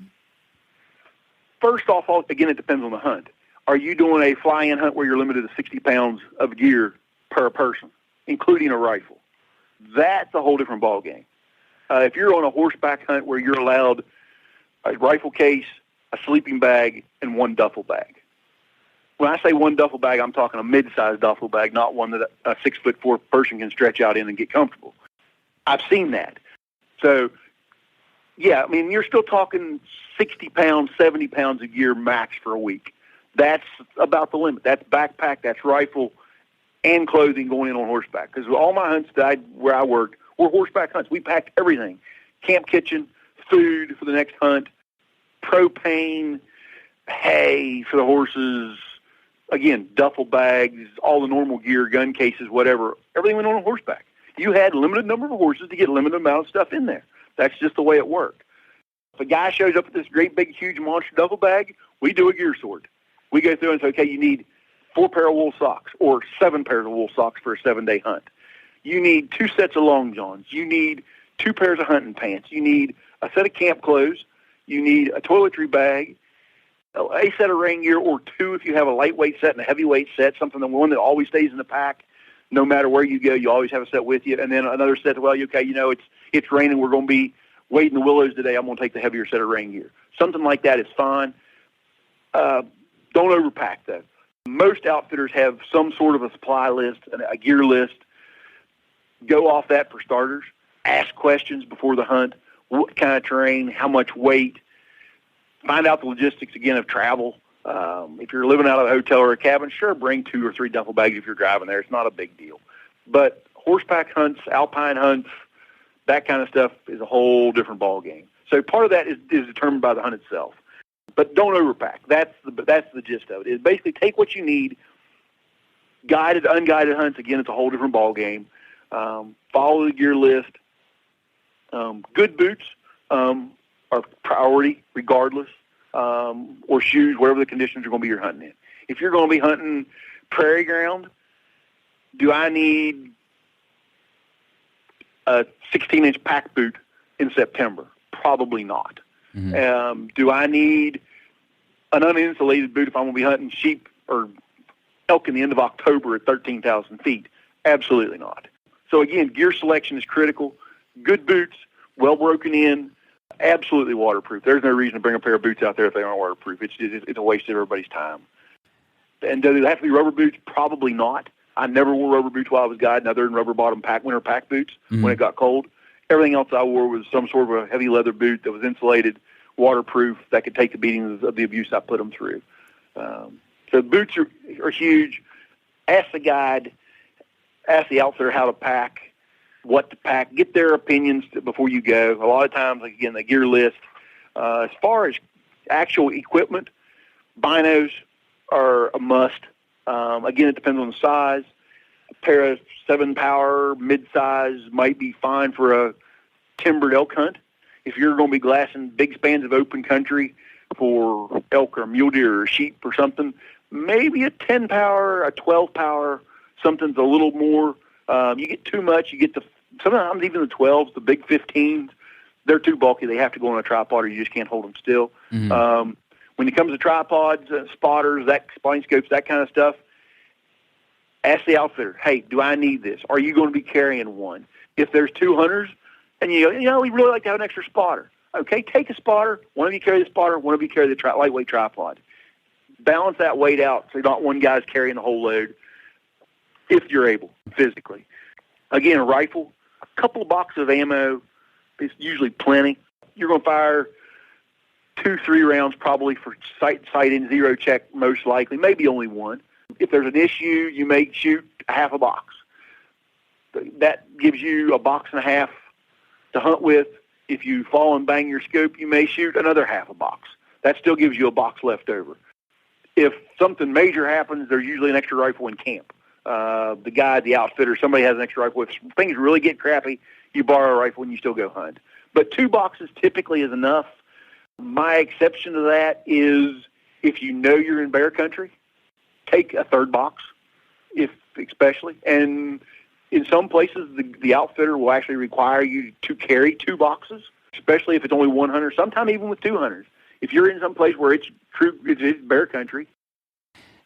First off, again, it depends on the hunt. Are you doing a fly-in hunt where you're limited to 60 pounds of gear per person, including a rifle? That's a whole different ballgame. If you're on a horseback hunt where you're allowed a rifle case, a sleeping bag, and one duffel bag. When I say one duffel bag, I'm talking a mid-sized duffel bag, not one that a 6'4" person can stretch out in and get comfortable. I've seen that. So, yeah, I mean, you're still talking 60 pounds, 70 pounds of gear max for a week. That's about the limit. That's backpack, that's rifle, and clothing going in on horseback. Because all my hunts where I worked were horseback hunts. We packed everything. Camp kitchen, food for the next hunt, propane, hay for the horses, again, duffel bags, all the normal gear, gun cases, whatever. Everything went on horseback. You had a limited number of horses to get a limited amount of stuff in there. That's just the way it worked. If a guy shows up with this great, big, huge monster duffel bag, we do a gear sort. We go through and say, okay, you need 4 pair of wool socks or 7 pairs of wool socks for a 7-day hunt. You need 2 sets of long johns. You need 2 pairs of hunting pants. You need a set of camp clothes. You need a toiletry bag, a set of rain gear, or 2 if you have a lightweight set and a heavyweight set, something one that always stays in the pack. No matter where you go, you always have a set with you. And then another set, well, okay, it's raining, we're going to be wading the willows today, I'm going to take the heavier set of rain gear. Something like that is fine. Don't overpack, though. Most outfitters have some sort of a supply list, a gear list. Go off that for starters. Ask questions before the hunt. What kind of terrain, how much weight. Find out the logistics, again, of travel. If you're living out of a hotel or a cabin, sure, bring 2 or 3 duffel bags if you're driving there. It's not a big deal. But horseback hunts, alpine hunts, that kind of stuff is a whole different ballgame. So part of that is determined by the hunt itself. But don't overpack. That's the gist of it. Is basically take what you need. Guided, unguided hunts, again, it's a whole different ballgame. Follow the gear list. Good boots are priority regardless, or shoes, whatever the conditions are going to be you're hunting in. If you're going to be hunting prairie ground, do I need a 16-inch pack boot in September? Probably not. Mm-hmm. Do I need an uninsulated boot if I'm going to be hunting sheep or elk in the end of October at 13,000 feet? Absolutely not. So again, gear selection is critical. Good boots, well broken in, absolutely waterproof. There's no reason to bring a pair of boots out there if they aren't waterproof. It's a waste of everybody's time. And do they have to be rubber boots? Probably not. I never wore rubber boots while I was guiding, other than rubber bottom winter pack boots when it got cold. Everything else I wore was some sort of a heavy leather boot that was insulated, waterproof, that could take the beatings of the abuse I put them through. So boots are huge. Ask the guide, ask the outfitter how to pack, what to pack, get their opinions before you go. A lot of times, like, again, the gear list. As far as actual equipment, binos are a must. Again, it depends on the size. A pair of 7-power mid-size might be fine for a timbered elk hunt. If you're going to be glassing big spans of open country for elk or mule deer or sheep or something, maybe a 10-power, a 12-power, something's a little more. You get too much, you get sometimes even the 12s, the big 15s, they're too bulky. They have to go on a tripod or you just can't hold them still. Mm-hmm. When it comes to tripods, spotters, spotting scopes, that kind of stuff, ask the outfitter, hey, do I need this? Are you going to be carrying one? If there's 2 hunters and you go, we'd really like to have an extra spotter. Okay, take a spotter. One of you carry the spotter, one of you carry the lightweight tripod. Balance that weight out so not one guy's carrying the whole load if you're able, physically. Again, a rifle, a couple of boxes of ammo is usually plenty. You're going to fire 2-3 rounds probably for sight in zero check, most likely, maybe only one. If there's an issue, you may shoot half a box. That gives you a box and a half to hunt with. If you fall and bang your scope, you may shoot another half a box. That still gives you a box left over. If something major happens, there's usually an extra rifle in camp. The guide, the outfitter, somebody has an extra rifle. If things really get crappy, you borrow a rifle and you still go hunt. But 2 boxes typically is enough. My exception to that is if you know you're in bear country, take a 3rd box, especially. And in some places, the outfitter will actually require you to carry 2 boxes, especially if it's only 1 hunter, sometimes even with 2 hunters. If you're in some place where it's bear country.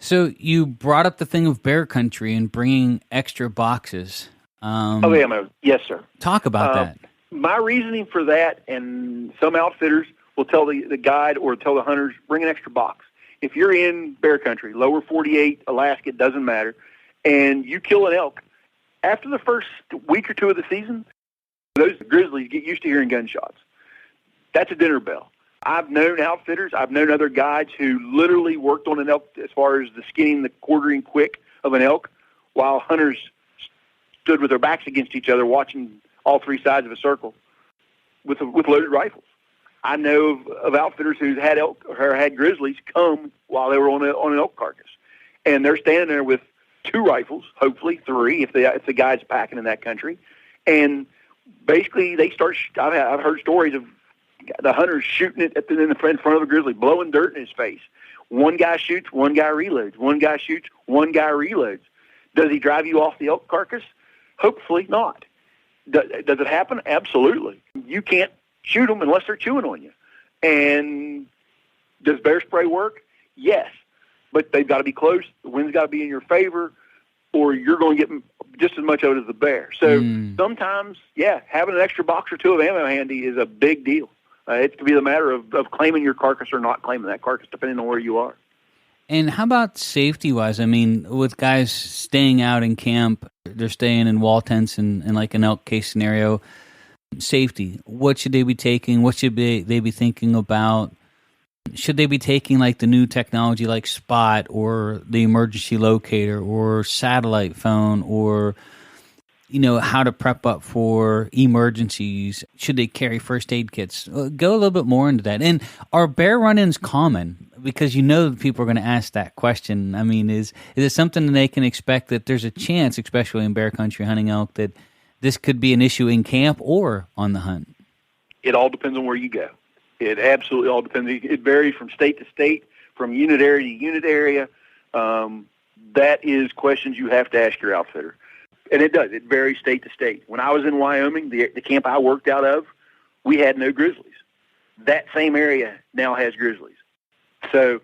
So you brought up the thing of bear country and bringing extra boxes. Yes, sir. Talk about that. My reasoning for that, and some outfitters will tell the guide or tell the hunters, bring an extra box. If you're in bear country, lower 48, Alaska, it doesn't matter, and you kill an elk, after the first week or 2 of the season, those grizzlies get used to hearing gunshots. That's a dinner bell. I've known outfitters, I've known other guides who literally worked on an elk as far as the skinning, the quartering quick of an elk, while hunters stood with their backs against each other watching all 3 sides of a circle with loaded rifles. I know of outfitters who've had elk or had grizzlies come while they were on an elk carcass, and they're standing there with 2 rifles, hopefully 3 if the guy's packing in that country, and basically they start. I've heard stories of the hunters shooting it in front of a grizzly, blowing dirt in his face. One guy shoots, one guy reloads. One guy shoots, one guy reloads. Does he drive you off the elk carcass? Hopefully not. Does it happen? Absolutely. You can't shoot them unless they're chewing on you. And does bear spray work? Yes. But they've got to be close. The wind's got to be in your favor, or you're going to get just as much of it as the bear. So sometimes, having an extra box or 2 of ammo handy is a big deal. It could be the matter of claiming your carcass or not claiming that carcass, depending on where you are. And how about safety-wise? I mean, with guys staying out in camp, they're staying in wall tents in like an elk case scenario, safety, what should they be taking? What should they be thinking about? Should they be taking like the new technology like Spot or the emergency locator or satellite phone or, how to prep up for emergencies? Should they carry first aid kits? Go a little bit more into that. And are bear run-ins common? Because people are going to ask that question. I mean, is it something that they can expect that there's a chance, especially in bear country hunting elk, that this could be an issue in camp or on the hunt? It all depends on where you go. It absolutely all depends. It varies from state to state, from unit area to unit area. That is questions you have to ask your outfitter. And it does. It varies state to state. When I was in Wyoming, the camp I worked out of, we had no grizzlies. That same area now has grizzlies. So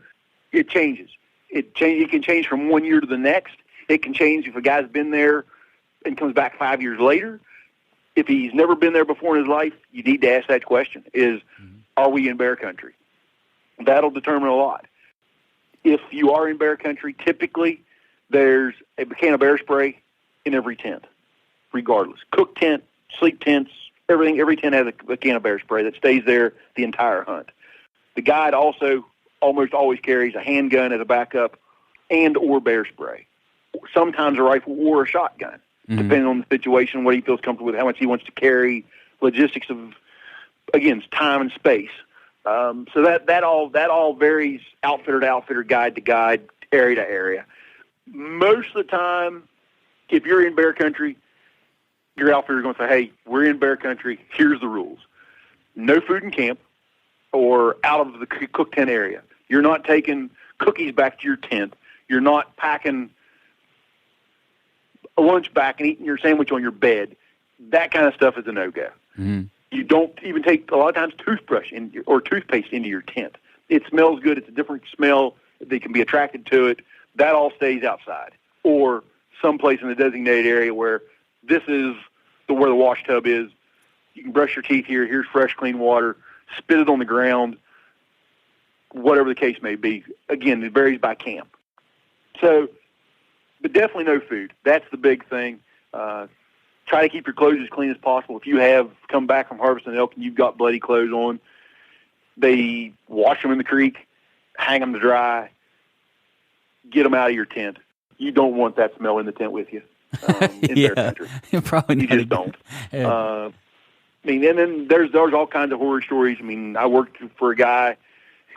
it changes. It can change from one year to the next. It can change if a guy's been there and comes back 5 years later. If he's never been there before in his life, you need to ask that question, are we in bear country? That'll determine a lot. If you are in bear country, typically there's a can of bear spray in every tent, regardless. Cook tent, sleep tents, everything. Every tent has a can of bear spray that stays there the entire hunt. The guide also almost always carries a handgun as a backup and or bear spray. Sometimes a rifle or a shotgun, depending on the situation, what he feels comfortable with, how much he wants to carry, logistics of, again, time and space. So that all varies outfitter to outfitter, guide to guide, area to area. Most of the time, if you're in bear country, your outfitter is going to say, hey, we're in bear country. Here's the rules. No food in camp or out of the cook tent area. You're not taking cookies back to your tent. You're not packing a lunch back and eating your sandwich on your bed. That kind of stuff is a no-go. Mm-hmm. You don't even take, a lot of times, toothbrush or toothpaste into your tent. It smells good. It's a different smell. They can be attracted to it. That all stays outside or someplace in the designated area where this is where the wash tub is. You can brush your teeth here. Here's fresh, clean water. Spit it on the ground, whatever the case may be. Again, it varies by camp. So, but definitely no food. That's the big thing. Try to keep your clothes as clean as possible. If you have come back from harvesting elk and you've got bloody clothes on, they wash them in the creek, hang them to dry, get them out of your tent. You don't want that smell in the tent with you in bear country. Probably you just don't. I mean, and then there's all kinds of horror stories. I mean, I worked for a guy,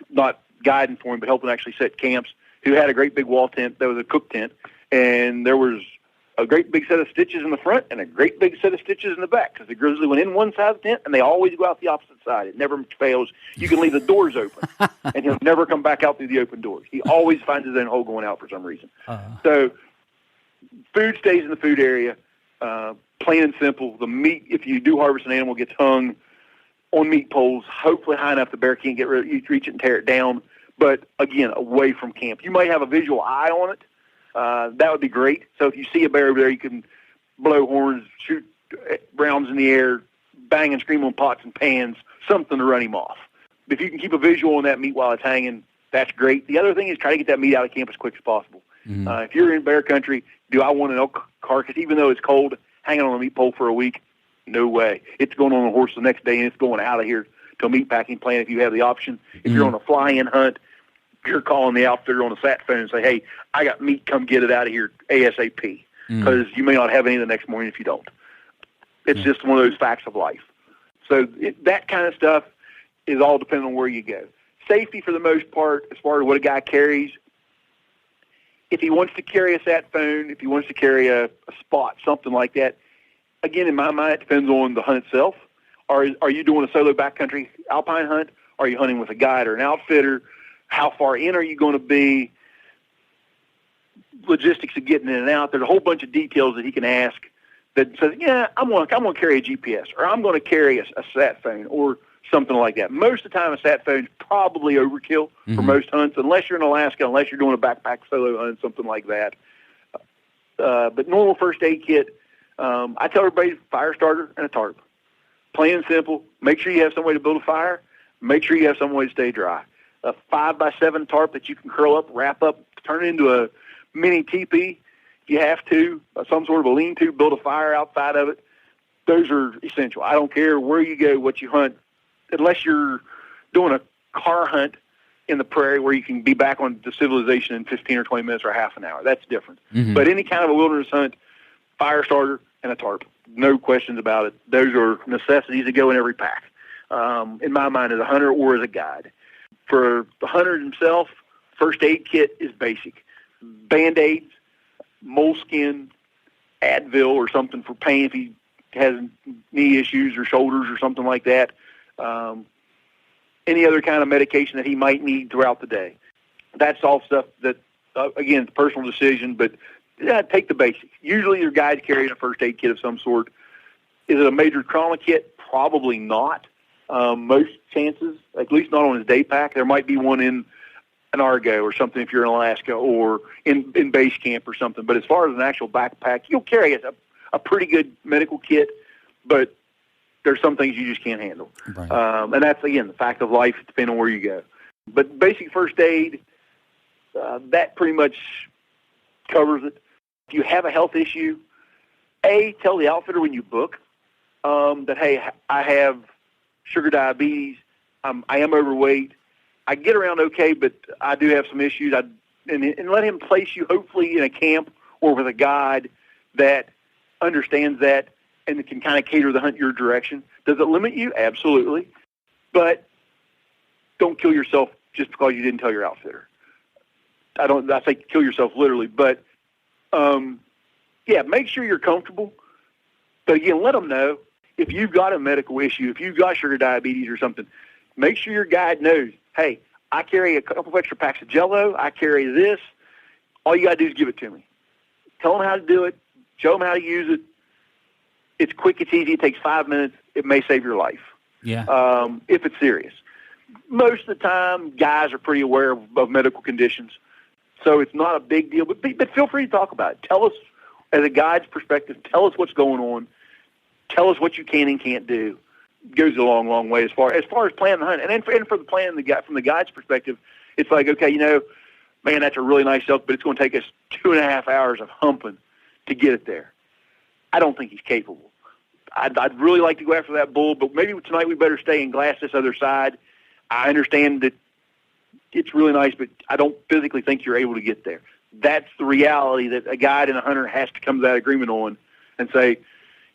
not guiding for him, but helping actually set camps, who had a great big wall tent that was a cook tent, and there was a great big set of stitches in the front and a great big set of stitches in the back, because the grizzly went in one side of the tent and they always go out the opposite side. It never fails. You can leave the doors open and he'll never come back out through the open doors. He always finds his own hole going out for some reason. So food stays in the food area, plain and simple. The meat, if you do harvest an animal, gets hung on meat poles, hopefully high enough the bear can't reach it and tear it down. But again, away from camp. You might have a visual eye on it. That would be great. So if you see a bear over there, you can blow horns, shoot rounds in the air, bang and scream on pots and pans, something to run him off. If you can keep a visual on that meat while it's hanging, that's great. The other thing is try to get that meat out of camp as quick as possible. Mm-hmm. If you're in bear country, do I want an elk carcass, even though it's cold, hanging on a meat pole for a week? No way. It's going on a horse the next day, and it's going out of here to a meat packing plant if you have the option. If you're on a fly-in hunt, you're calling the outfitter on a sat phone and say, hey, I got meat, come get it out of here ASAP, because you may not have any the next morning if you don't. It's just one of those facts of life. So that kind of stuff is all depending on where you go. Safety, for the most part, as far as what a guy carries, if he wants to carry a sat phone, if he wants to carry a spot, something like that, again, in my mind, it depends on the hunt itself. Are you doing a solo backcountry alpine hunt? Are you hunting with a guide or an outfitter? How far in are you going to be? Logistics of getting in and out. There's a whole bunch of details that he can ask that says, yeah, I'm going to carry a GPS, or I'm going to carry a sat phone, or something like that. Most of the time, a sat phone is probably overkill for most hunts, unless you're in Alaska, unless you're doing a backpack solo hunt, something like that. But normal first aid kit, I tell everybody, fire starter and a tarp. Plain and simple. Make sure you have some way to build a fire. Make sure you have some way to stay dry. A 5x7 tarp that you can curl up, wrap up, turn it into a mini teepee if you have to, some sort of a lean-to, build a fire outside of it. Those are essential. I don't care where you go, what you hunt, unless you're doing a car hunt in the prairie where you can be back on the civilization in 15 or 20 minutes or half an hour. That's different. But any kind of a wilderness hunt, fire starter and a tarp, no questions about it. Those are necessities that go in every pack, in my mind, as a hunter or as a guide. For the hunter himself, first aid kit is basic. Band-Aids, moleskin, Advil or something for pain if he has knee issues or shoulders or something like that. Any other kind of medication that he might need throughout the day. That's all stuff that, again, it's a personal decision, but take the basics. Usually your guide's carrying a first aid kit of some sort. Is it a major trauma kit? Probably not. Most chances, at least not on his day pack. There might be one in an Argo or something if you're in Alaska, or in base camp or something. But as far as an actual backpack, you'll carry a pretty good medical kit, but there's some things you just can't handle. Right. And that's, again, the fact of life, depending on where you go. But basic first aid, that pretty much covers it. If you have a health issue, tell the outfitter when you book that, hey, I have sugar diabetes. I am overweight. I get around okay, but I do have some issues. And let him place you hopefully in a camp or with a guide that understands that and can kind of cater the hunt your direction. Does it limit you? Absolutely. But don't kill yourself just because you didn't tell your outfitter. I say kill yourself literally, but make sure you're comfortable. But again, let them know if you've got a medical issue, if you've got sugar diabetes or something, make sure your guide knows, hey, I carry a couple of extra packs of Jell-O. I carry this. All you got to do is give it to me. Tell them how to do it. Show them how to use it. It's quick. It's easy. It takes 5 minutes. It may save your life. Yeah. If it's serious. Most of the time, guys are pretty aware of medical conditions, so it's not a big deal. But feel free to talk about it. Tell us, as a guide's perspective, tell us what's going on. Tell us what you can and can't do. It goes a long, long way as far as planning the hunt. And for the plan, from the guide's perspective, it's like, okay, man, that's a really nice elk, but it's going to take us 2.5 hours of humping to get it there. I don't think he's capable. I'd really like to go after that bull, but maybe tonight we better stay and glass this other side. I understand that it's really nice, but I don't physically think you're able to get there. That's the reality that a guide and a hunter has to come to that agreement on and say,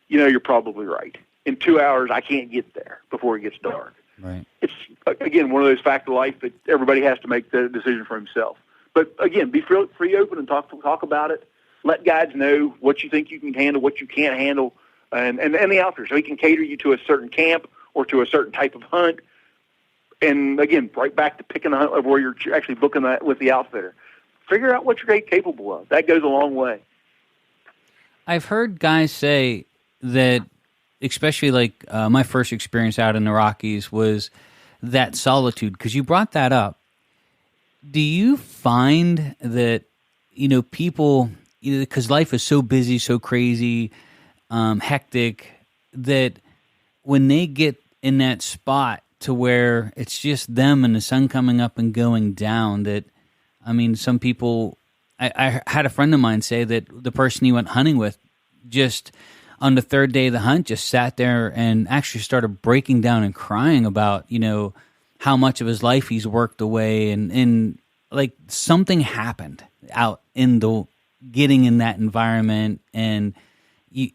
you're probably right. In 2 hours, I can't get there before it gets dark. Right. It's, again, one of those facts of life that everybody has to make the decision for himself. But, again, be free open and talk about it. Let guides know what you think you can handle, what you can't handle, and the outfitter, so he can cater you to a certain camp or to a certain type of hunt. And, again, right back to picking the hunt of where you're actually booking that with the outfitter. Figure out what you're capable of. That goes a long way. I've heard guys say that, especially like my first experience out in the Rockies was that Solitude, because you brought that up. Do you find that, people, because life is so busy, so crazy, hectic, that when they get in that spot to where it's just them and the sun coming up and going down, that, some people, I had a friend of mine say that the person he went hunting with just on the third day of the hunt just sat there and actually started breaking down and crying about, how much of his life he's worked away and like something happened out in the getting in that environment and you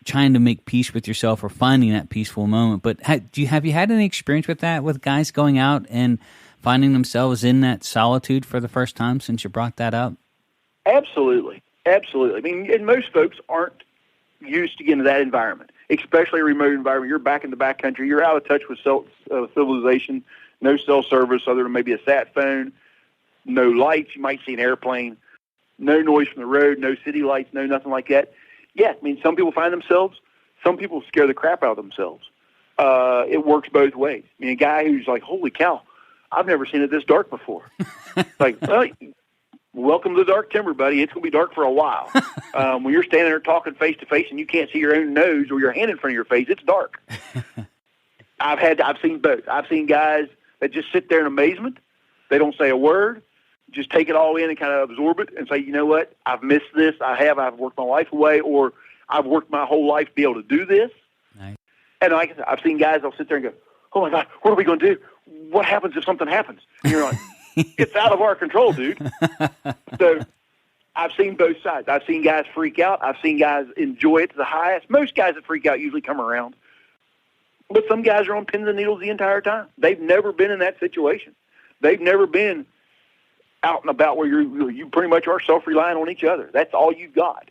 trying to make peace with yourself or finding that peaceful moment. But have you had any experience with that, with guys going out and finding themselves in that solitude for the first time since you brought that up? Absolutely. And most folks aren't used to getting into that environment, especially a remote environment. You're back in the backcountry. You're out of touch with civilization, no cell service other than maybe a sat phone, no lights. You might see an airplane, no noise from the road, no city lights, no nothing like that. Yeah, some people find themselves. Some people scare the crap out of themselves. It works both ways. A guy who's like, holy cow, I've never seen it this dark before. Like, well, welcome to the dark timber, buddy. It's going to be dark for a while. When you're standing there talking face to face and you can't see your own nose or your hand in front of your face, it's dark. I've seen both. I've seen guys that just sit there in amazement. They don't say a word, just take it all in and kind of absorb it and say, you know what, I've missed this. I've worked my life away, or I've worked my whole life to be able to do this. Nice. And like I said, I've seen guys that'll sit there and go, oh my God, what are we going to do? What happens if something happens? And you're like, it's out of our control, dude. So I've seen both sides. I've seen guys freak out. I've seen guys enjoy it to the highest. Most guys that freak out usually come around. But some guys are on pins and needles the entire time. They've never been in that situation. They've never been out and about where you pretty much are self-reliant on each other. That's all you've got.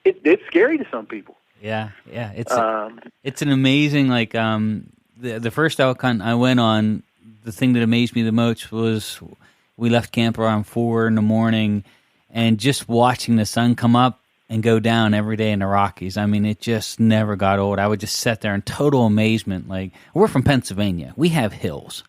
It's scary to some people. Yeah. It's an amazing, like, the first elk hunt I went on, the thing that amazed me the most was we left camp around 4 a.m, and just watching the sun come up and go down every day in the Rockies. It just never got old. I would just sit there in total amazement. Like, we're from Pennsylvania. We have hills.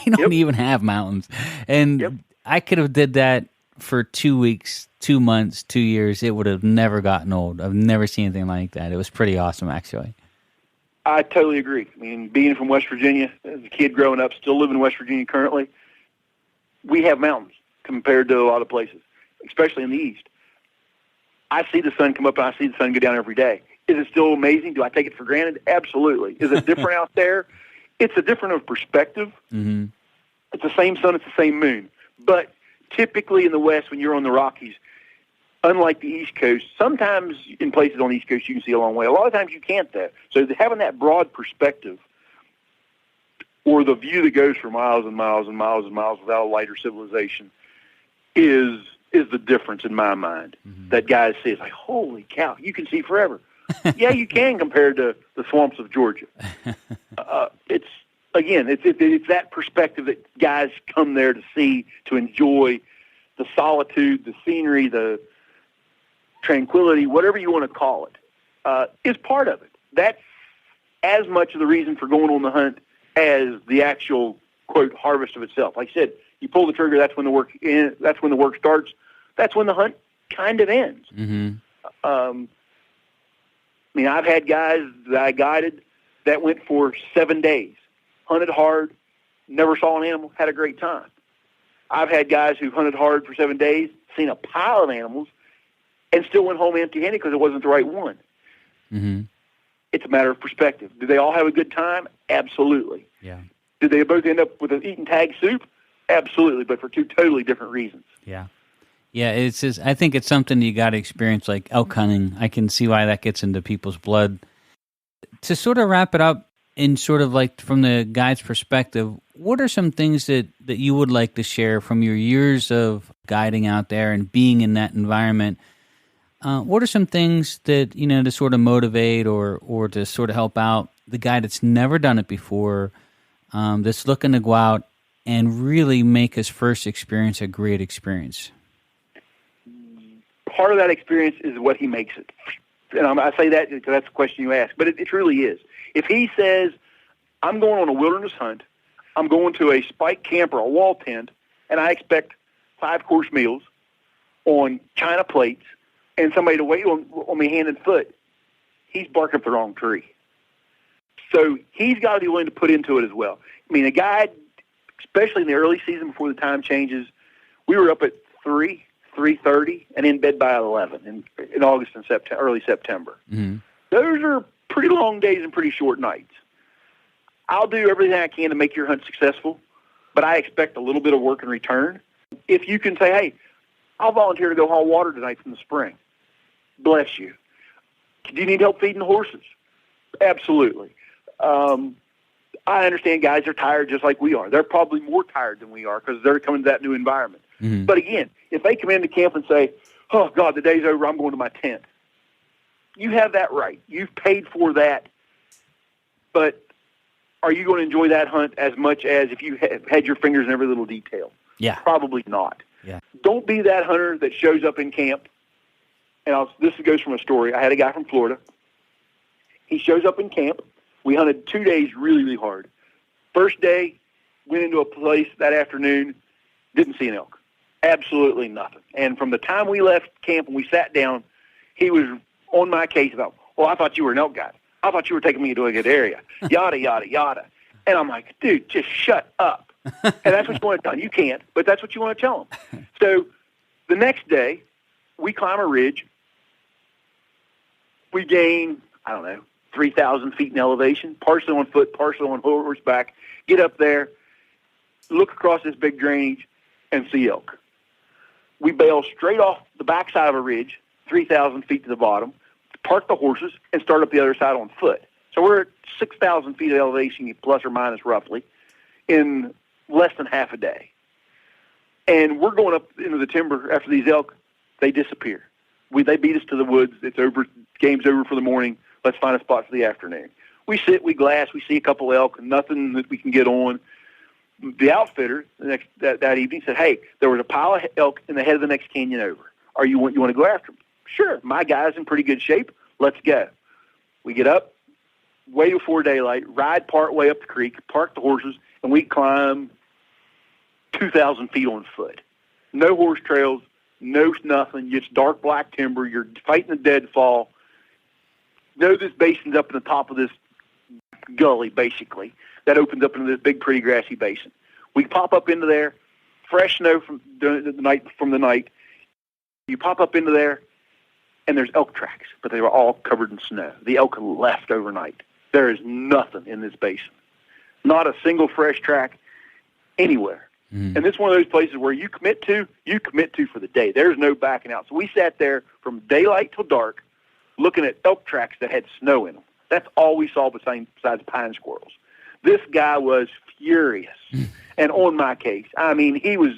We don't even have mountains. And I could have did that for 2 weeks, 2 months, 2 years. It would have never gotten old. I've never seen anything like that. It was pretty awesome, actually. I totally agree. Being from West Virginia, as a kid growing up, still living in West Virginia currently, we have mountains compared to a lot of places. especially in the east. I see the sun come up and I see the sun go down every day. Is it still amazing? Do I take it for granted? Absolutely. Is it different out there? It's a different of perspective. Mm-hmm. It's the same sun, it's the same moon. But typically in the West, when you're on the Rockies, unlike the East Coast, sometimes in places on the East Coast you can see a long way. A lot of times you can't, though. So having that broad perspective, or the view that goes for miles and miles and miles and miles without a light or civilization, is the difference in my mind. Mm-hmm. That guys see, it's like, holy cow, you can see forever. Yeah, you can compared to the swamps of Georgia. It's that perspective that guys come there to see, to enjoy the solitude, the scenery, the tranquility, whatever you want to call it, is part of it. That's as much of the reason for going on the hunt as the actual, quote, harvest of itself. Like I said, you pull the trigger, that's when the work starts. That's when the hunt kind of ends. Mm-hmm. I mean, I've had guys that I guided that went for 7 days, hunted hard, never saw an animal, had a great time. I've had guys who hunted hard for 7 days, seen a pile of animals, and still went home empty-handed because it wasn't the right one. Mm-hmm. It's a matter of perspective. Do they all have a good time? Absolutely. Yeah. Did they both end up with an eat and tag soup? Absolutely, but for two totally different reasons. Yeah. Yeah, it's just, I think it's something you got to experience, like elk hunting. I can see why that gets into people's blood. To sort of wrap it up in sort of like from the guide's perspective, what are some things that you would like to share from your years of guiding out there and being in that environment? What are some things that, to sort of motivate or to sort of help out the guy that's never done it before, that's looking to go out and really make his first experience a great experience? Part of that experience is what he makes it. And I say that because that's the question you asked, but it truly is. If he says, I'm going on a wilderness hunt, I'm going to a spike camp or a wall tent, and I expect 5-course meals on china plates and somebody to wait on me hand and foot, he's barking up the wrong tree. So he's got to be willing to put into it as well. I mean, a guide, especially in the early season before the time changes, we were up at 3:30, and in bed by 11 in August and early September. Mm-hmm. Those are pretty long days and pretty short nights. I'll do everything I can to make your hunt successful, but I expect a little bit of work in return. If you can say, hey, I'll volunteer to go haul water tonight from the spring. Bless you. Do you need help feeding the horses? Absolutely. I understand guys are tired just like we are. They're probably more tired than we are because they're coming to that new environment. Mm-hmm. But again, if they come into camp and say, oh, God, the day's over, I'm going to my tent, you have that right. You've paid for that. But are you going to enjoy that hunt as much as if you had your fingers in every little detail? Yeah. Probably not. Yeah. Don't be that hunter that shows up in camp. And this goes from a story. I had a guy from Florida. He shows up in camp. We hunted 2 days really, really hard. First day, went into a place that afternoon, didn't see an elk. Absolutely nothing. And from the time we left camp and we sat down, he was on my case about, I thought you were an elk guy. I thought you were taking me to a good area. Yada, yada, yada. And I'm like, dude, just shut up. And that's what you want to tell him. You can't, but that's what you want to tell him. So the next day, we climb a ridge. We gain, 3,000 feet in elevation, partially on foot, partially on horseback. Get up there, look across this big drainage, and see elk. We bail straight off the backside of a ridge, 3,000 feet to the bottom, park the horses, and start up the other side on foot. So we're at 6,000 feet of elevation, plus or minus roughly, in less than half a day. And we're going up into the timber after these elk. They disappear. They beat us to the woods. It's over. Game's over for the morning. Let's find a spot for the afternoon. We sit, we glass, we see a couple elk, nothing that we can get on. The outfitter that evening said, hey, there was a pile of elk in the head of the next canyon over. You want to go after them? Sure. My guy's in pretty good shape. Let's go. We get up way before daylight, ride part way up the creek, park the horses, and we climb 2,000 feet on foot. No horse trails, no nothing, just dark black timber. You're fighting the deadfall. This basin's up in the top of this gully, basically, that opens up into this big, pretty grassy basin. We pop up into there, fresh snow from the night. You pop up into there, and there's elk tracks, but they were all covered in snow. The elk left overnight. There is nothing in this basin. Not a single fresh track anywhere. And it's one of those places where you commit to for the day. There's no backing out. So we sat there from daylight till dark looking at elk tracks that had snow in them. That's all we saw besides pine squirrels. This guy was furious and on my case. I mean, he was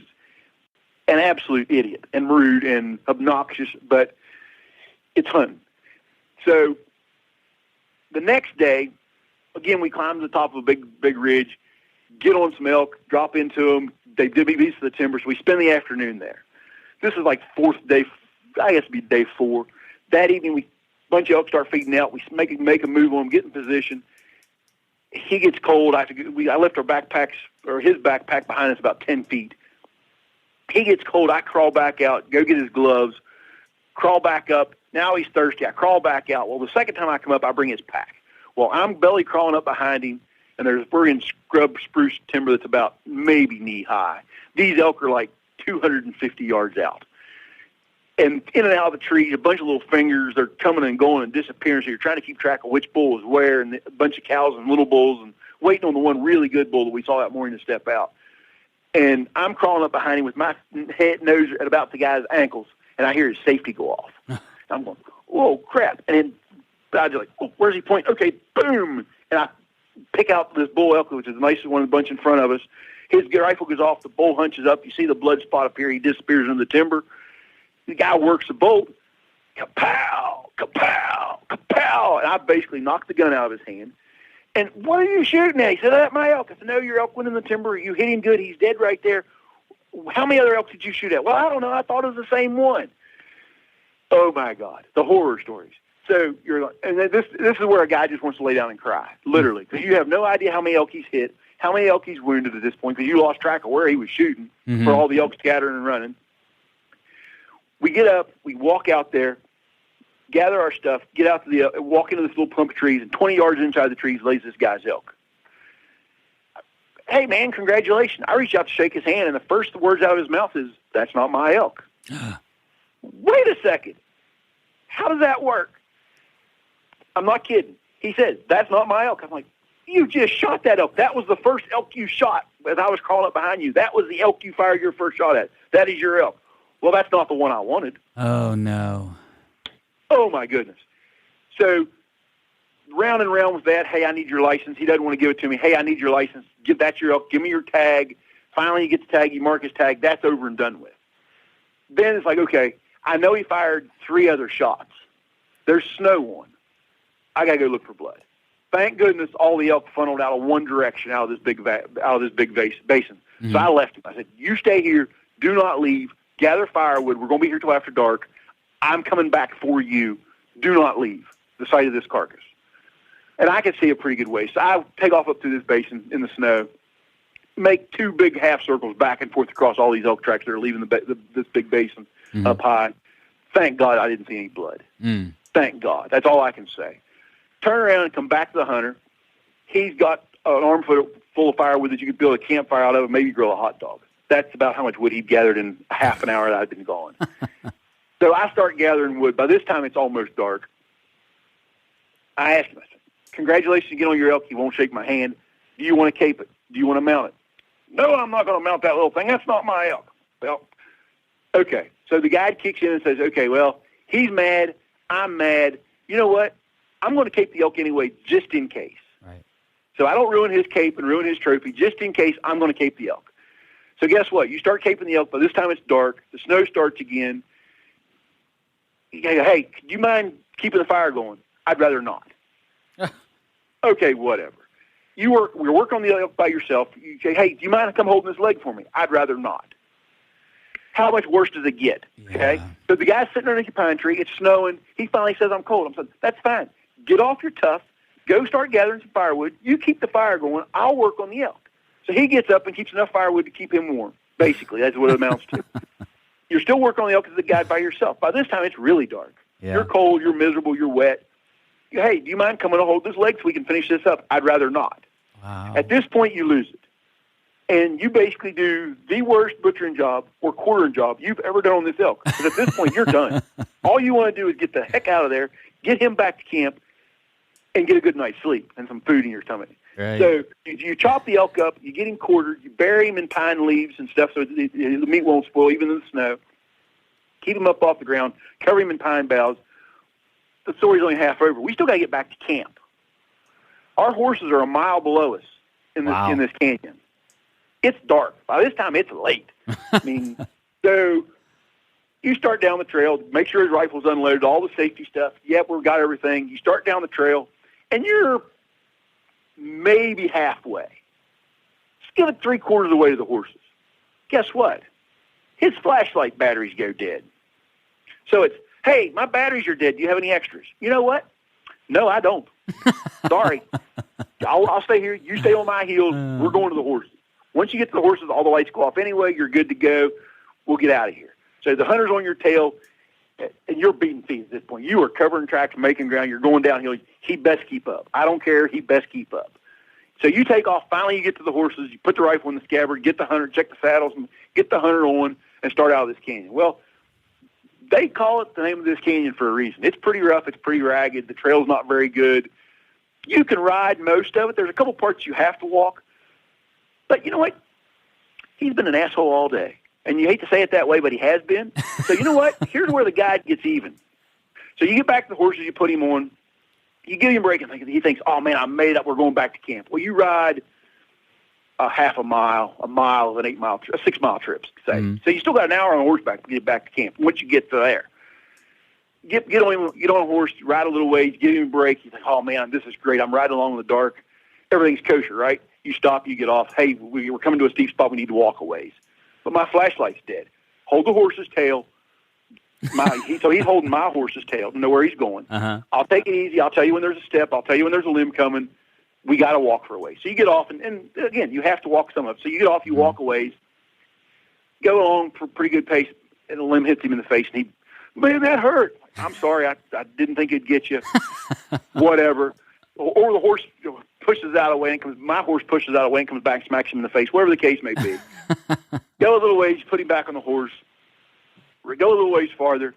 an absolute idiot and rude and obnoxious, but it's hunting. So the next day, again, we climbed to the top of a big ridge, get on some elk, drop into them. They did me beats to the timber, so we spend the afternoon there. This is like fourth day, I guess it'd be day 4. That evening, a bunch of elk start feeding out. We make a move on them, get in position. He gets cold. I left our backpacks, or his backpack behind us about 10 feet. He gets cold. I crawl back out, go get his gloves, crawl back up. Now he's thirsty. I crawl back out. Well, the second time I come up, I bring his pack. Well, I'm belly crawling up behind him, and we're in scrub spruce timber that's about maybe knee high. These elk are like 250 yards out. And in and out of the trees, a bunch of little fingers, they're coming and going and disappearing. So you're trying to keep track of which bull is where, and a bunch of cows and little bulls, and waiting on the one really good bull that we saw that morning to step out. And I'm crawling up behind him with my nose at about the guy's ankles, and I hear his safety go off. I'm going, whoa, crap. And then I was like, oh, where's he pointing? Okay, boom. And I pick out this bull elk, which is the nicest one of the bunch in front of us. His rifle goes off. The bull hunches up. You see the blood spot up here. He disappears in the timber. The guy works the bolt. Kapow, kapow, kapow. And I basically knocked the gun out of his hand. And what are you shooting at? He said, that's my elk. I said, no, your elk went in the timber. You hit him good. He's dead right there. How many other elk did you shoot at? Well, I don't know. I thought it was the same one. Oh, my God. The horror stories. So you're like, and this is where a guy just wants to lay down and cry, literally, because you have no idea how many elk he's hit, how many elk he's wounded at this point, because you lost track of where he was shooting for all the elk scattering and running. We get up, we walk out there, gather our stuff, get out to the walk into this little clump of trees, and 20 yards inside the trees lays this guy's elk. Hey, man, congratulations. I reach out to shake his hand, and the first words out of his mouth is, that's not my elk. Wait a second. How does that work? I'm not kidding. He said, that's not my elk. I'm like, you just shot that elk. That was the first elk you shot as I was crawling up behind you. That was the elk you fired your first shot at. That is your elk. Well, that's not the one I wanted. Oh, no. Oh, my goodness. So round and round with that. Hey, I need your license. He doesn't want to give it to me. Hey, I need your license. That's your elk. Give me your tag. Finally, you get the tag. You mark his tag. That's over and done with. Then it's like, okay, I know he fired 3 other shots. There's snow on. I got to go look for blood. Thank goodness all the elk funneled out of one direction out of this big basin. So I left him. I said, you stay here. Do not leave. Gather firewood. We're going to be here till after dark. I'm coming back for you. Do not leave the site of this carcass. And I could see a pretty good way. So I take off up through this basin in the snow, make 2 big half circles back and forth across all these elk tracks that are leaving this big basin up high. Thank God I didn't see any blood. Thank God. That's all I can say. Turn around and come back to the hunter. He's got an armful full of firewood that you could build a campfire out of and maybe grill a hot dog. That's about how much wood he'd gathered in half an hour that I'd been gone. So I start gathering wood. By this time, it's almost dark. I asked him, I said, congratulations again on your elk. He won't shake my hand. Do you want to cape it? Do you want to mount it? No, I'm not going to mount that little thing. That's not my elk. Well, okay. So the guide kicks in and says, okay, well, he's mad. I'm mad. You know what? I'm going to cape the elk anyway, just in case. Right. So I don't ruin his cape and ruin his trophy. Just in case, I'm going to cape the elk. So guess what? You start caping the elk. By this time, it's dark. The snow starts again. You go, hey, do you mind keeping the fire going? I'd rather not. Okay, whatever. We're working on the elk by yourself. You say, hey, do you mind come holding this leg for me? I'd rather not. How much worse does it get? Yeah. Okay? So the guy's sitting underneath a pine tree. It's snowing. He finally says, I'm cold. I'm saying, that's fine. Get off your tuff. Go start gathering some firewood. You keep the fire going. I'll work on the elk. So he gets up and keeps enough firewood to keep him warm. Basically, that's what it amounts to. You're still working on the elk as a guy by yourself. By this time, it's really dark. Yeah. You're cold. You're miserable. You're wet. Hey, do you mind coming to hold this leg so we can finish this up? I'd rather not. Wow. At this point, you lose it. and you basically do the worst butchering job or quartering job you've ever done on this elk. Because at this point, you're done. All you want to do is get the heck out of there, get him back to camp, and get a good night's sleep and some food in your stomach. Right. So you chop the elk up, you get him quartered, you bury him in pine leaves and stuff so the meat won't spoil, even in the snow. Keep him up off the ground, cover him in pine boughs. The story's only half over. We still got to get back to camp. Our horses are a mile below us in this canyon. It's dark. By this time, it's late. I mean, so you start down the trail, make sure his rifle's unloaded, all the safety stuff. Yep, we've got everything. You start down the trail, and you're maybe halfway. Just give it 3/4 of the way to the horses. Guess what? His flashlight batteries go dead. So it's, hey, my batteries are dead. Do you have any extras? You know what? No, I don't. Sorry. I'll stay here. You stay on my heels. We're going to the horses. Once you get to the horses, all the lights go off anyway. You're good to go. We'll get out of here. So the hunter's on your tail, and you're beating feet at this point. You are covering tracks, making ground. You're going downhill. He best keep up. I don't care. He best keep up. So you take off. Finally, you get to the horses. You put the rifle in the scabbard, get the hunter, check the saddles, and get the hunter on and start out of this canyon. Well, they call it the name of this canyon for a reason. It's pretty rough. It's pretty ragged. The trail's not very good. You can ride most of it. There's a couple parts you have to walk. But you know what? He's been an asshole all day. And you hate to say it that way, but he has been. So you know what? Here's where the guide gets even. So you get back to the horses, you put him on, you give him a break, and he thinks, oh, man, I made it up. We're going back to camp. Well, you ride a half a mile, a 6-mile trip, say. Mm-hmm. So you still got an hour on horseback to get back to camp once you get to there. Get on a horse, ride a little ways, give him a break. You think, oh, man, this is great. I'm riding along in the dark. Everything's kosher, right? You stop, you get off. Hey, we're coming to a steep spot. We need to walk a ways. But my flashlight's dead. Hold the horse's tail. So he's holding my horse's tail to know where he's going. Uh-huh. I'll take it easy. I'll tell you when there's a step. I'll tell you when there's a limb coming. We got to walk for a ways. So you get off, and again, you have to walk some of it. So you get off, you walk a ways, go along for a pretty good pace, and a limb hits him in the face, and man, that hurt. I'm sorry, I didn't think it'd get you. Whatever. Or the horse pushes out of the way, and my horse pushes out of the way and comes back and smacks him in the face, whatever the case may be. Go a little ways, put him back on the horse. Go a little ways farther.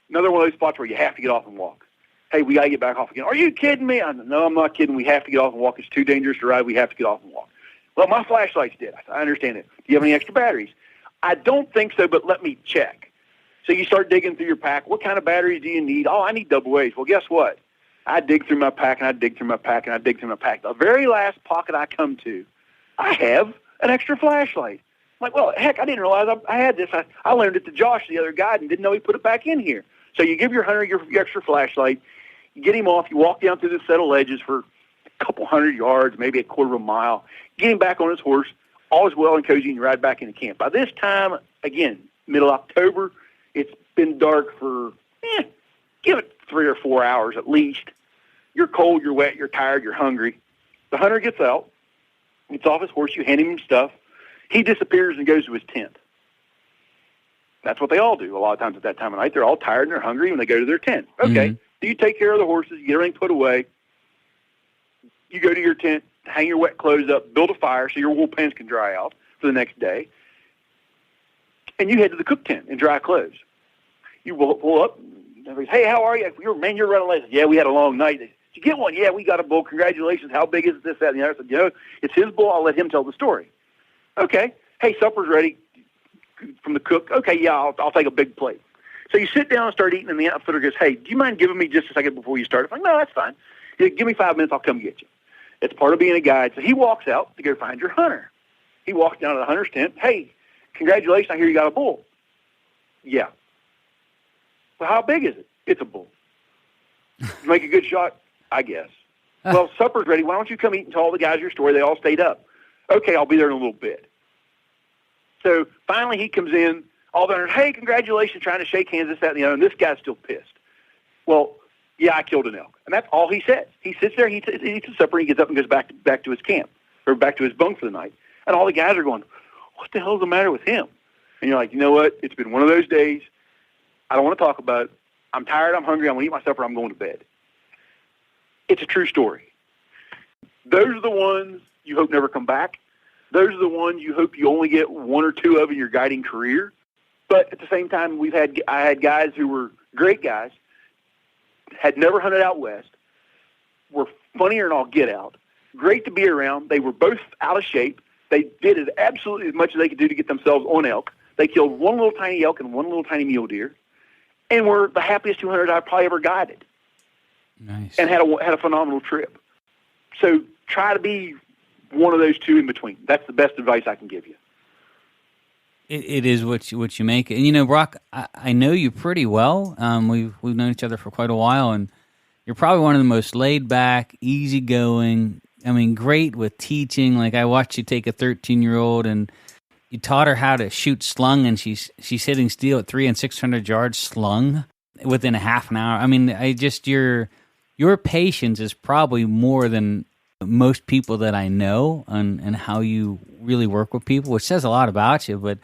Another one of those spots where you have to get off and walk. Hey, we got to get back off again. Are you kidding me? No, I'm not kidding. We have to get off and walk. It's too dangerous to ride. We have to get off and walk. Well, my flashlight's dead. I understand it. Do you have any extra batteries? I don't think so, but let me check. So you start digging through your pack. What kind of batteries do you need? Oh, I need double A's. Well, guess what? I dig through my pack, and I dig through my pack, and I dig through my pack. The very last pocket I come to, I have an extra flashlight. I'm like, well, heck, I didn't realize I had this. I learned it to Josh, the other guide, and didn't know he put it back in here. So you give your hunter your extra flashlight, you get him off, you walk down through this set of ledges for a couple 100 yards, maybe a quarter of a mile, get him back on his horse, all is well and cozy, and you ride back into camp. By this time, again, middle October, it's been dark for, give it 3 or 4 hours at least. You're cold, you're wet, you're tired, you're hungry. The hunter gets out, gets off his horse, you hand him stuff. He disappears and goes to his tent. That's what they all do a lot of times at that time of night. They're all tired and they're hungry when they go to their tent. Okay, so you take care of the horses, you get everything put away. You go to your tent, hang your wet clothes up, build a fire so your wool pants can dry out for the next day. And you head to the cook tent in dry clothes. You pull up, and hey, how are you? You're running late. Yeah, we had a long night. Did you get one? Yeah, we got a bull. Congratulations. How big is this, that, and the other? I said, it's his bull. I'll let him tell the story. Okay. Hey, supper's ready from the cook. Okay, yeah, I'll take a big plate. So you sit down and start eating, and the outfitter goes, hey, do you mind giving me just a second before you start? I'm like, no, that's fine. Give me 5 minutes. I'll come get you. It's part of being a guide. So he walks out to go find your hunter. He walks down to the hunter's tent. Hey, congratulations. I hear you got a bull. Yeah. Well, how big is it? It's a bull. You make a good shot? I guess. Well, supper's ready. Why don't you come eat and tell all the guys your story? They all stayed up. Okay, I'll be there in a little bit. So finally he comes in, all the hunters, hey, congratulations, trying to shake hands, this, that, and the other, and this guy's still pissed. Well, yeah, I killed an elk. And that's all he says. He sits there, he eats his supper, and he gets up and goes back to his camp, or back to his bunk for the night. And all the guys are going, what the hell's the matter with him? And you're like, you know what? It's been one of those days. I don't want to talk about it. I'm tired, I'm hungry, I'm going to eat my supper, I'm going to bed. It's a true story. Those are the ones you hope never come back. Those are the ones you hope you only get one or two of in your guiding career. But at the same time, I had guys who were great guys, had never hunted out west, were funnier than all get out, great to be around. They were both out of shape. They did absolutely as much as they could do to get themselves on elk. They killed one little tiny elk and one little tiny mule deer, and were the happiest 200 I've probably ever guided. Nice. And had a phenomenal trip. So try to be one of those two in between. That's the best advice I can give you. It is what you make it. And, you know, Brock, I know you pretty well. We've known each other for quite a while, and you're probably one of the most laid-back, easygoing, I mean, great with teaching. Like, I watched you take a 13-year-old, and you taught her how to shoot slung, and she's hitting steel at 300 and 600 yards slung within a half an hour. I mean, your patience is probably more than most people that I know, and how you really work with people, which says a lot about you. But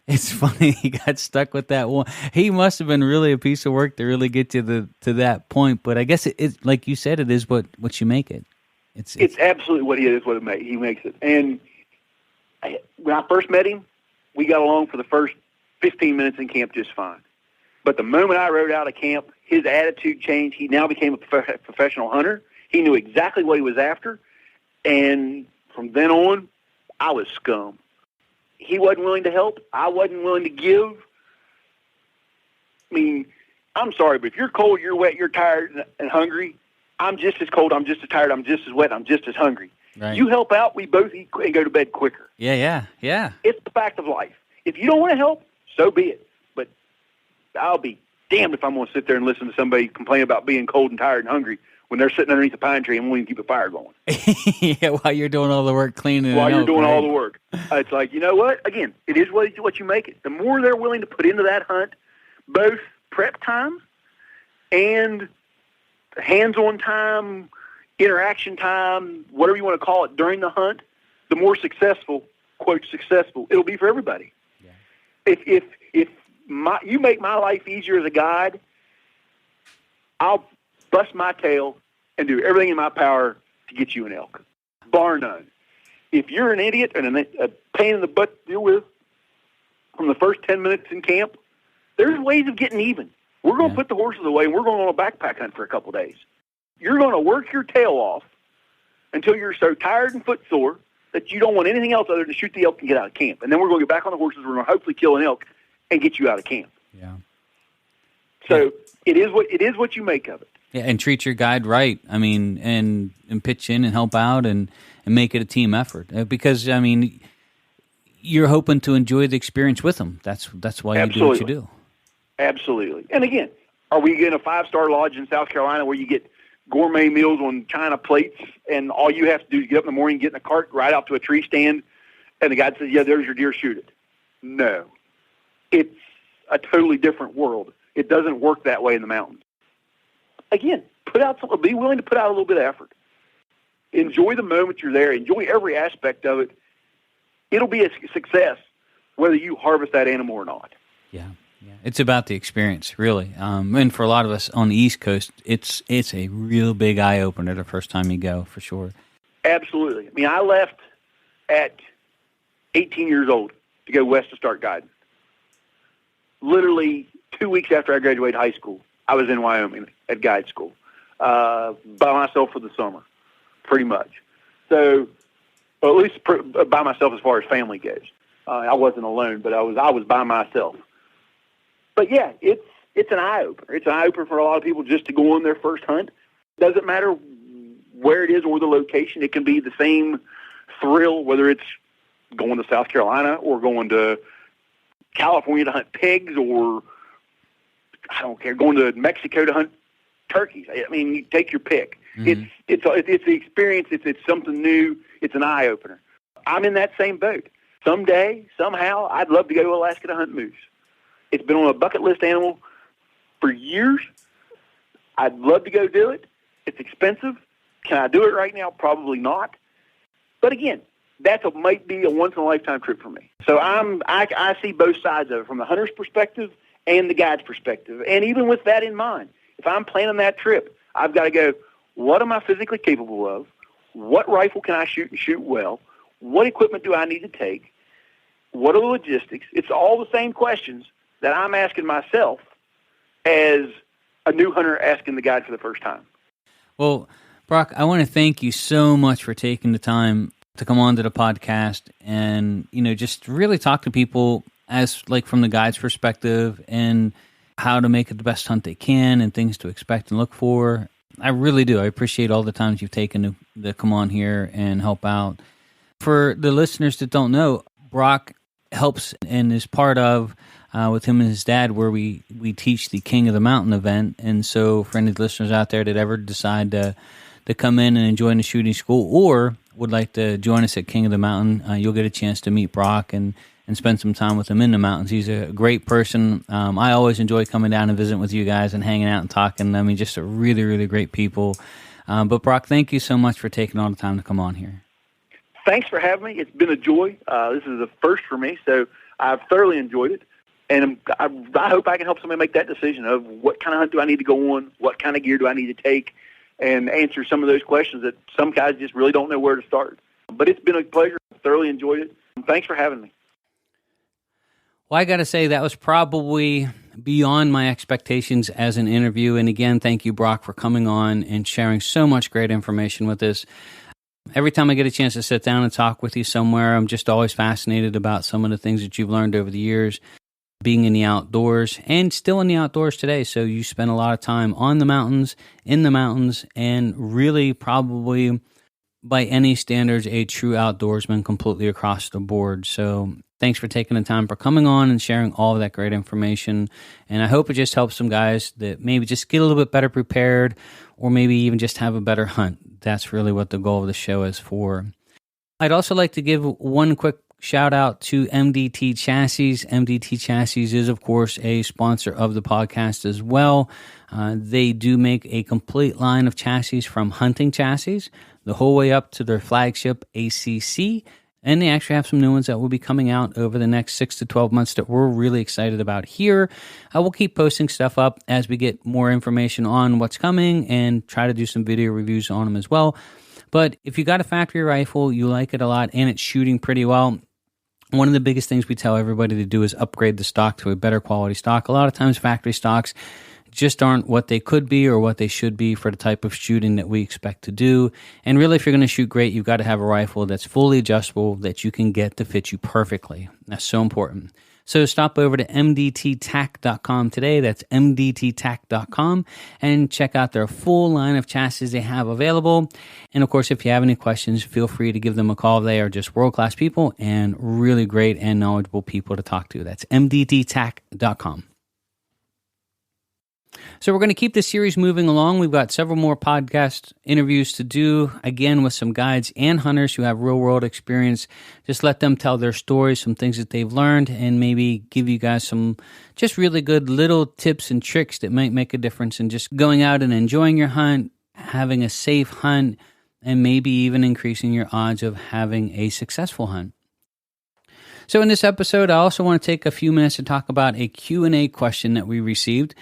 it's funny he got stuck with that one. He must have been really a piece of work to really get to that point. But I guess it's like you said, it is what you make it. It's absolutely what he is. He makes it. And when I first met him, we got along for the first 15 minutes in camp just fine. But the moment I rode out of camp, his attitude changed. He now became a professional hunter. He knew exactly what he was after. And from then on, I was scum. He wasn't willing to help. I wasn't willing to give. I mean, I'm sorry, but if you're cold, you're wet, you're tired and hungry, I'm just as cold, I'm just as tired, I'm just as wet, I'm just as hungry. Right. You help out, we both eat and go to bed quicker. Yeah. It's the fact of life. If you don't want to help, so be it. But I'll be damned if I'm going to sit there and listen to somebody complain about being cold and tired and hungry when they're sitting underneath a pine tree and wanting to keep a fire going. Yeah, while you're doing all the work cleaning. While you're doing right? all the work. It's like, you know what? Again, it is what you make it. The more they're willing to put into that hunt, both prep time and hands-on time, interaction time, whatever you want to call it, during the hunt, the more successful, quote, successful it'll be for everybody. Yeah. If you make my life easier as a guide, I'll bust my tail and do everything in my power to get you an elk, bar none. If you're an idiot and a pain in the butt to deal with from the first 10 minutes in camp, there's ways of getting even. We're going to put the horses away, and we're going on a backpack hunt for a couple of days. You're going to work your tail off until you're so tired and footsore that you don't want anything else other than to shoot the elk and get out of camp. And then we're going to get back on the horses. We're going to hopefully kill an elk and get you out of camp. Yeah. So it is what you make of it. Yeah, and treat your guide right. I mean, and pitch in and help out and make it a team effort. Because, I mean, you're hoping to enjoy the experience with them. That's why you do what you do. Absolutely. And again, are we in a 5-star lodge in South Carolina where you get gourmet meals on china plates and all you have to do is get up in the morning, get in a cart, ride out to a tree stand, and the guide says, yeah, there's your deer, shoot it? No. It's a totally different world. It doesn't work that way in the mountains. Again, be willing to put out a little bit of effort. Enjoy the moment you're there. Enjoy every aspect of it. It'll be a success whether you harvest that animal or not. Yeah. It's about the experience, really. And for a lot of us on the East Coast, it's a real big eye-opener the first time you go, for sure. Absolutely. I mean, I left at 18 years old to go west to start guiding. Literally 2 weeks after I graduated high school, I was in Wyoming at guide school by myself for the summer, pretty much. So, well, at least by myself as far as family goes. I wasn't alone, but I was by myself. But yeah, it's an eye opener. It's an eye opener for a lot of people just to go on their first hunt. Doesn't matter where it is or the location. It can be the same thrill, whether it's going to South Carolina or going to California to hunt pigs, or I don't care, going to Mexico to hunt turkeys. I mean, you take your pick. Mm-hmm. It's the experience. It's something new. It's an eye opener. I'm in that same boat. Someday, somehow, I'd love to go to Alaska to hunt moose. It's been on a bucket list animal for years. I'd love to go do it. It's expensive. Can I do it right now? Probably not. But again, might be a once-in-a-lifetime trip for me. So I see both sides of it, from the hunter's perspective and the guide's perspective. And even with that in mind, if I'm planning that trip, I've got to go, what am I physically capable of? What rifle can I shoot and shoot well? what equipment do I need to take? What are the logistics? It's all the same questions that I'm asking myself as a new hunter asking the guide for the first time. Well, Brock, I want to thank you so much for taking the time to come on to the podcast and, just really talk to people as like from the guide's perspective and how to make it the best hunt they can and things to expect and look for. I really do. I appreciate all the times you've taken to come on here and help out. For the listeners that don't know, Brock helps and is part of with him and his dad where we teach the King of the Mountain event. And so for any listeners out there that ever decide to come in and join the shooting school or would like to join us at King of the Mountain, you'll get a chance to meet Brock and spend some time with him in the mountains. He's a great person. I always enjoy coming down and visiting with you guys and hanging out and talking. I mean, just a really, really great people. But Brock, thank you so much for taking all the time to come on here. Thanks for having me. It's been a joy. This is a first for me, so I've thoroughly enjoyed it. And I hope I can help somebody make that decision of what kind of hunt do I need to go on, what kind of gear do I need to take, and answer some of those questions that some guys just really don't know where to start. But it's been a pleasure. I've thoroughly enjoyed it. Thanks for having me. Well, I got to say that was probably beyond my expectations as an interview. And again, thank you, Brock, for coming on and sharing so much great information with us. Every time I get a chance to sit down and talk with you somewhere, I'm just always fascinated about some of the things that you've learned over the years, being in the outdoors and still in the outdoors today. So you spend a lot of time on the mountains, in the mountains, and really probably by any standards, a true outdoorsman completely across the board. So thanks for taking the time for coming on and sharing all of that great information. And I hope it just helps some guys that maybe just get a little bit better prepared or maybe even just have a better hunt. That's really what the goal of the show is for. I'd also like to give one quick shout out to MDT Chassis. MDT Chassis is, of course, a sponsor of the podcast as well. They do make a complete line of chassis from hunting chassis the whole way up to their flagship ACC. And they actually have some new ones that will be coming out over the next 6 to 12 months that we're really excited about here. We'll keep posting stuff up as we get more information on what's coming and try to do some video reviews on them as well. But if you got a factory rifle, you like it a lot, and it's shooting pretty well, one of the biggest things we tell everybody to do is upgrade the stock to a better quality stock. A lot of times factory stocks just aren't what they could be or what they should be for the type of shooting that we expect to do. And really, if you're going to shoot great, you've got to have a rifle that's fully adjustable that you can get to fit you perfectly. That's so important. So stop over to mdttac.com today. That's mdttac.com and check out their full line of chassis they have available. And of course, if you have any questions, feel free to give them a call. They are just world-class people and really great and knowledgeable people to talk to. That's mdttac.com. So we're going to keep this series moving along. We've got several more podcast interviews to do, again, with some guides and hunters who have real-world experience. Just let them tell their stories, some things that they've learned, and maybe give you guys some just really good little tips and tricks that might make a difference in just going out and enjoying your hunt, having a safe hunt, and maybe even increasing your odds of having a successful hunt. So in this episode, I also want to take a few minutes to talk about a Q&A question that we received.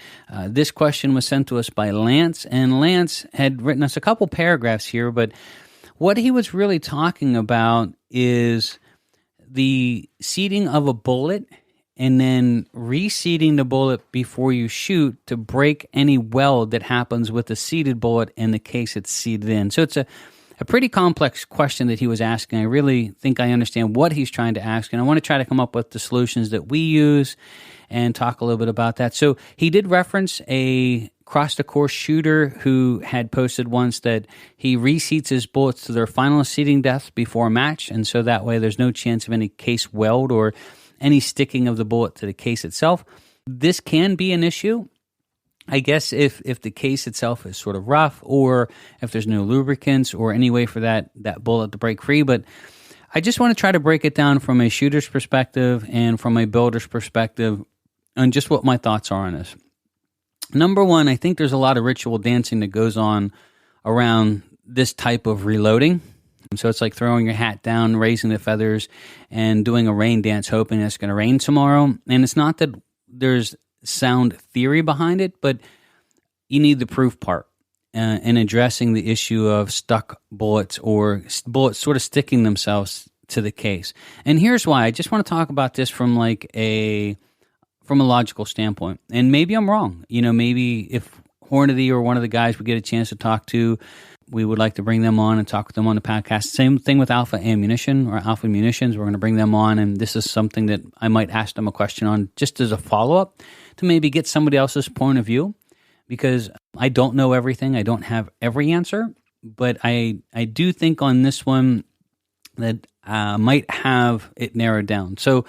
This question was sent to us by Lance, and Lance had written us a couple paragraphs here, but what he was really talking about is the seating of a bullet and then reseating the bullet before you shoot to break any weld that happens with the seated bullet in the case it's seated in. So it's a pretty complex question that he was asking. I really think I understand what he's trying to ask, and I want to try to come up with the solutions that we use and talk a little bit about that. So he did reference a cross-the-course shooter who had posted once that he reseats his bullets to their final seating depth before a match, and so that way there's no chance of any case weld or any sticking of the bullet to the case itself. This can be an issue, I guess, if the case itself is sort of rough or if there's no lubricants or any way for that bullet to break free. But I just want to try to break it down from a shooter's perspective and from a builder's perspective on just what my thoughts are on this. Number one, I think there's a lot of ritual dancing that goes on around this type of reloading. So it's like throwing your hat down, raising the feathers, and doing a rain dance, hoping it's going to rain tomorrow. And it's not that there's sound theory behind it, but you need the proof part in addressing the issue of stuck bullets or bullets sort of sticking themselves to the case. And here's why. I just want to talk about this from a logical standpoint. And maybe I'm wrong. Maybe if Hornady or one of the guys we get a chance to talk to, we would like to bring them on and talk with them on the podcast. Same thing with Alpha Ammunition or Alpha Munitions. We're going to bring them on, and this is something that I might ask them a question on just as a follow-up to maybe get somebody else's point of view, because I don't know everything. I don't have every answer, but I do think on this one that might have it narrowed down. So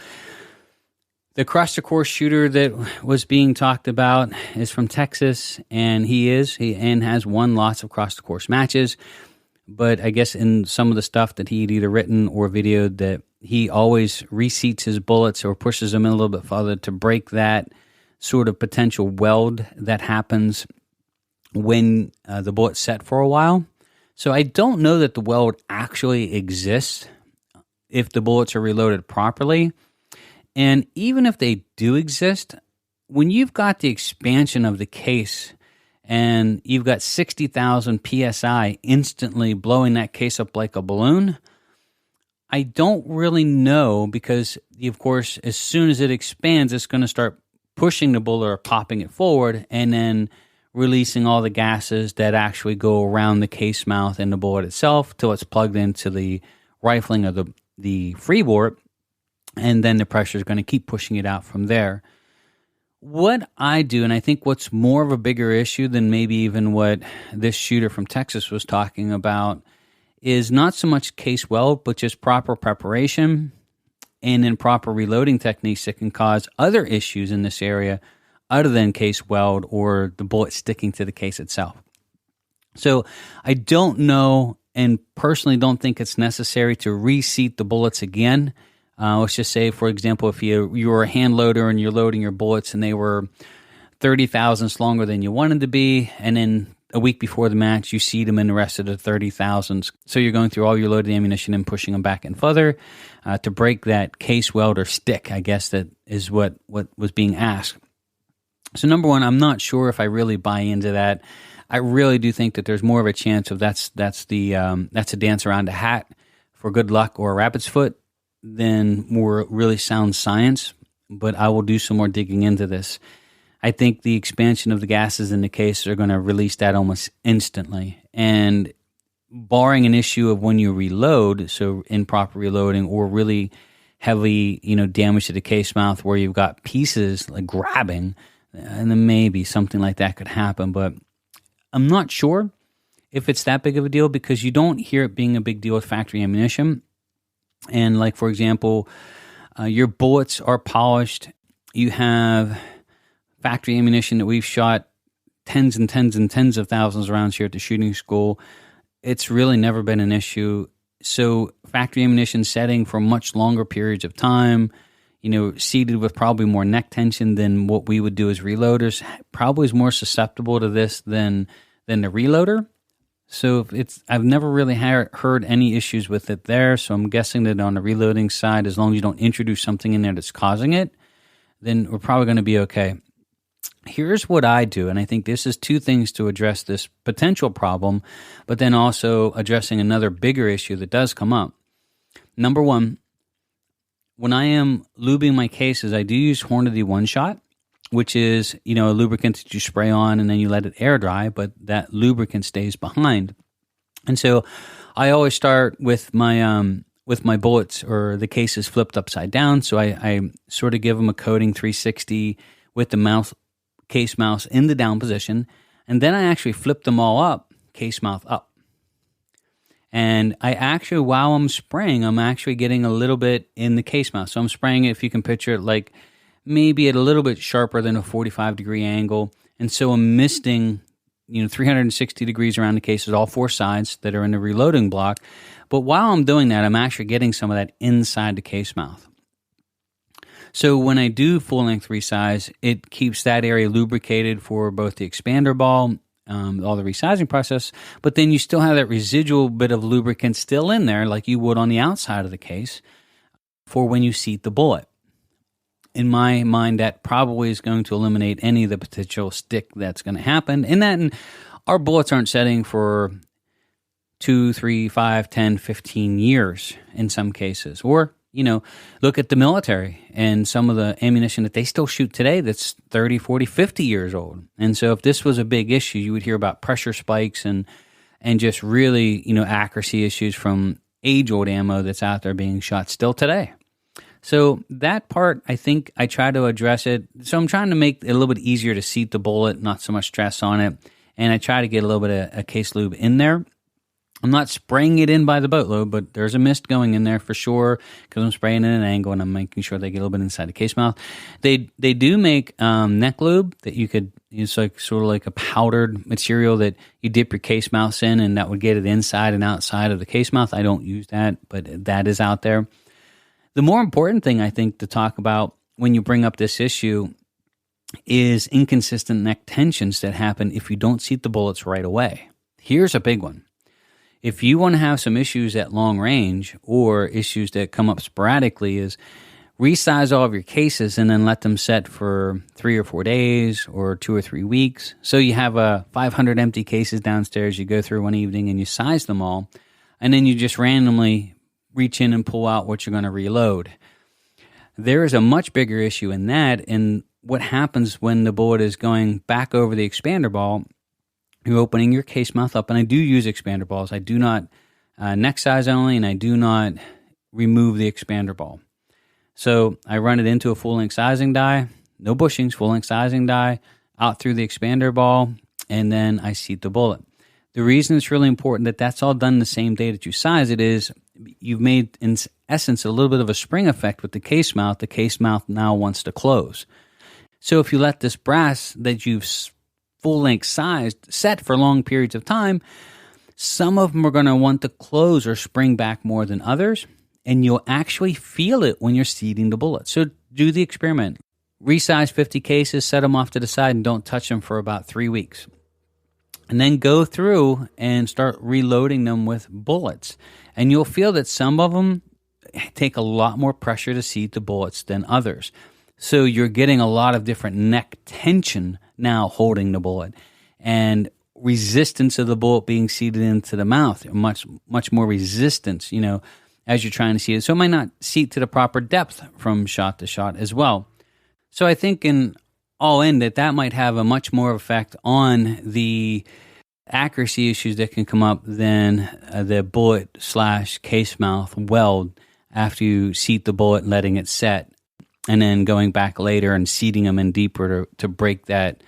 the across-the-course shooter that was being talked about is from Texas, and he has won lots of across-the-course matches. But I guess in some of the stuff that he'd either written or videoed, that he always reseats his bullets or pushes them in a little bit further to break that sort of potential weld that happens when the bullet's set for a while. So I don't know that the weld actually exists if the bullets are reloaded properly. And even if they do exist, when you've got the expansion of the case and you've got 60,000 PSI instantly blowing that case up like a balloon, I don't really know, because, of course, as soon as it expands, it's going to start pushing the bullet or popping it forward and then releasing all the gases that actually go around the case mouth and the bullet itself till it's plugged into the rifling of the free bore. And then the pressure is going to keep pushing it out from there. What I do, and I think what's more of a bigger issue than maybe even what this shooter from Texas was talking about, is not so much case weld, but just proper preparation and improper reloading techniques that can cause other issues in this area other than case weld or the bullet sticking to the case itself. So I don't know, and personally don't think it's necessary to reseat the bullets again. Let's just say, for example, if you were a hand loader and you're loading your bullets and they were 30 thousandths longer than you wanted to be, and then a week before the match, you seat them in the rest of the 30 thousandths. So you're going through all your loaded ammunition and pushing them back and further to break that case weld or stick, I guess that is what was being asked. So number one, I'm not sure if I really buy into that. I really do think that there's more of a chance of that's a dance around a hat for good luck or a rabbit's foot than more really sound science, but I will do some more digging into this. I think the expansion of the gases in the case are going to release that almost instantly. And barring an issue of when you reload, so improper reloading or really heavy, damage to the case mouth where you've got pieces like grabbing, and then maybe something like that could happen. But I'm not sure if it's that big of a deal, because you don't hear it being a big deal with factory ammunition. And like, for example, your bullets are polished. You have factory ammunition that we've shot tens and tens and tens of thousands of rounds here at the shooting school. It's really never been an issue. So factory ammunition setting for much longer periods of time, seated with probably more neck tension than what we would do as reloaders, probably is more susceptible to this than the reloader. So I've never really heard any issues with it there. So I'm guessing that on the reloading side, as long as you don't introduce something in there that's causing it, then we're probably going to be okay. Here's what I do, and I think this is two things to address this potential problem, but then also addressing another bigger issue that does come up. Number one, when I am lubing my cases, I do use Hornady One Shot, which is, a lubricant that you spray on and then you let it air dry, but that lubricant stays behind. And so I always start with my bullets or the cases flipped upside down. So I sort of give them a coating 360 with the case mouth in the down position. And then I actually flip them all up, case mouth up. And I actually, while I'm spraying, I'm actually getting a little bit in the case mouth. So I'm spraying it, if you can picture it, like maybe at a little bit sharper than a 45-degree angle. And so I'm misting, 360 degrees around the cases, all four sides that are in the reloading block. But while I'm doing that, I'm actually getting some of that inside the case mouth. So when I do full-length resize, it keeps that area lubricated for both the expander ball, all the resizing process, but then you still have that residual bit of lubricant still in there like you would on the outside of the case for when you seat the bullet. In my mind, that probably is going to eliminate any of the potential stick that's going to happen. And our bullets aren't setting for 2, 3, 5, 10, 15 years in some cases. Or, look at the military and some of the ammunition that they still shoot today that's 30, 40, 50 years old. And so if this was a big issue, you would hear about pressure spikes and just really, accuracy issues from age-old ammo that's out there being shot still today. So that part, I think I try to address it. So I'm trying to make it a little bit easier to seat the bullet, not so much stress on it. And I try to get a little bit of a case lube in there. I'm not spraying it in by the boatload, but there's a mist going in there for sure because I'm spraying it at an angle and I'm making sure they get a little bit inside the case mouth. They do make neck lube that you could, it's like sort of like a powdered material that you dip your case mouths in and that would get it inside and outside of the case mouth. I don't use that, but that is out there. The more important thing I think to talk about when you bring up this issue is inconsistent neck tensions that happen if you don't seat the bullets right away. Here's a big one. If you want to have some issues at long range or issues that come up sporadically is resize all of your cases and then let them set for 3 or 4 days or 2 or 3 weeks. So you have 500 empty cases downstairs. You go through one evening and you size them all, and then you just randomly reach in and pull out what you're going to reload. There is a much bigger issue in that, and what happens when the bullet is going back over the expander ball. You're opening your case mouth up, and I do use expander balls. I do not neck size only, and I do not remove the expander ball. So I run it into a full-length sizing die, no bushings, full-length sizing die, out through the expander ball, and then I seat the bullet. The reason it's really important that that's all done the same day that you size it is you've made, in essence, a little bit of a spring effect with the case mouth. The case mouth now wants to close. So if you let this brass that you've full-length sized set for long periods of time, some of them are going to want to close or spring back more than others, and you'll actually feel it when you're seating the bullet. So do the experiment. Resize 50 cases, set them off to the side, and don't touch them for about 3 weeks. And then go through and start reloading them with bullets. And you'll feel that some of them take a lot more pressure to seat the bullets than others. So you're getting a lot of different neck tension now holding the bullet, and resistance of the bullet being seated into the mouth, much more resistance, as you're trying to seat it. So it might not seat to the proper depth from shot to shot as well. So I think in all in that might have a much more effect on the accuracy issues that can come up than the bullet / case mouth weld after you seat the bullet and letting it set, and then going back later and seating them in deeper to break that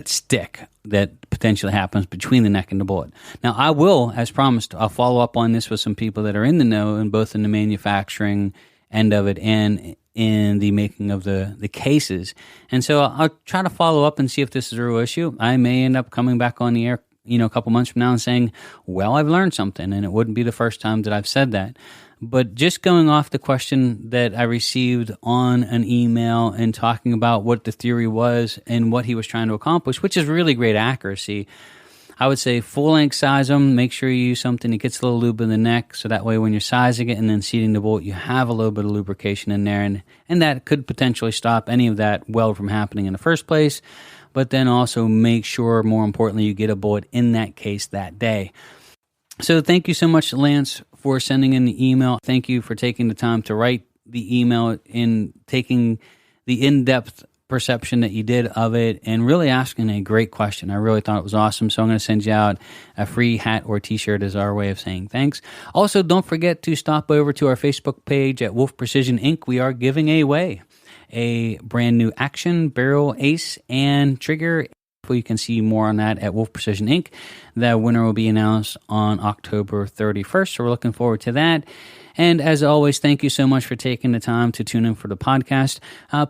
stick that potentially happens between the neck and the bullet. Now, I will, as promised, I'll follow up on this with some people that are in the know, and both in the manufacturing end of it and in the making of the cases. And so I'll try to follow up and see if this is a real issue. I may end up coming back on the air, a couple months from now and saying, well, I've learned something, and it wouldn't be the first time that I've said that. But just going off the question that I received on an email and talking about what the theory was and what he was trying to accomplish, which is really great accuracy, I would say full-length size them. Make sure you use something that gets a little lube in the neck, so that way when you're sizing it and then seating the bullet, you have a little bit of lubrication in there, and that could potentially stop any of that weld from happening in the first place. But then also make sure, more importantly, you get a bullet in that case that day. So thank you so much, Lance, for sending in the email. Thank you for taking the time to write the email and taking the in-depth perception that you did of it and really asking a great question. I really thought it was awesome. So I'm going to send you out a free hat or t-shirt as our way of saying thanks. Also, don't forget to stop over to our Facebook page at Wolf Precision Inc. We are giving away a brand new action, barrel, ace, and trigger. You can see more on that at Wolf Precision Inc. The winner will be announced on October 31st, so we're looking forward to that. And as always, thank you so much for taking the time to tune in for the podcast.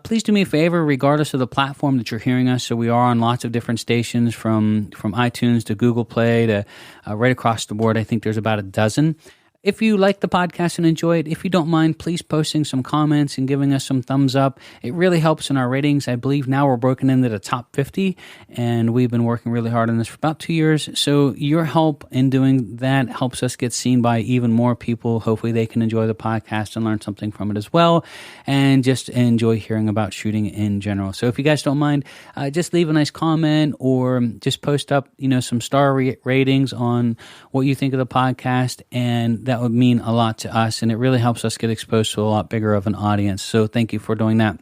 Please do me a favor, regardless of the platform that you're hearing us. So we are on lots of different stations, from iTunes to Google Play to right across the board. I think there's about a dozen. If you like the podcast and enjoy it, if you don't mind, please posting some comments and giving us some thumbs up. It really helps in our ratings. I believe now we're broken into the top 50, and we've been working really hard on this for about 2 years. So your help in doing that helps us get seen by even more people. Hopefully they can enjoy the podcast and learn something from it as well, and just enjoy hearing about shooting in general. So if you guys don't mind, just leave a nice comment or just post up, some star ratings on what you think of the podcast, and that would mean a lot to us, and it really helps us get exposed to a lot bigger of an audience. So thank you for doing that.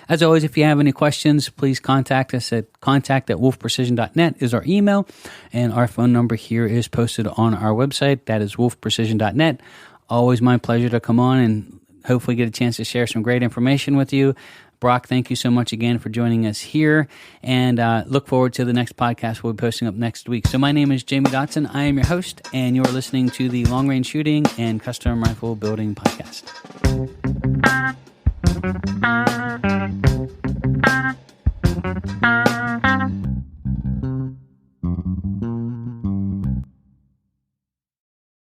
As always, if you have any questions, please contact us at contact@wolfprecision.net is our email, and our phone number here is posted on our website. That is wolfprecision.net. Always my pleasure to come on and hopefully get a chance to share some great information with you. Brock, thank you so much again for joining us here, and look forward to the next podcast we'll be posting up next week. So my name is Jamie Dotson. I am your host, and you're listening to the Long Range Shooting and Custom Rifle Building Podcast.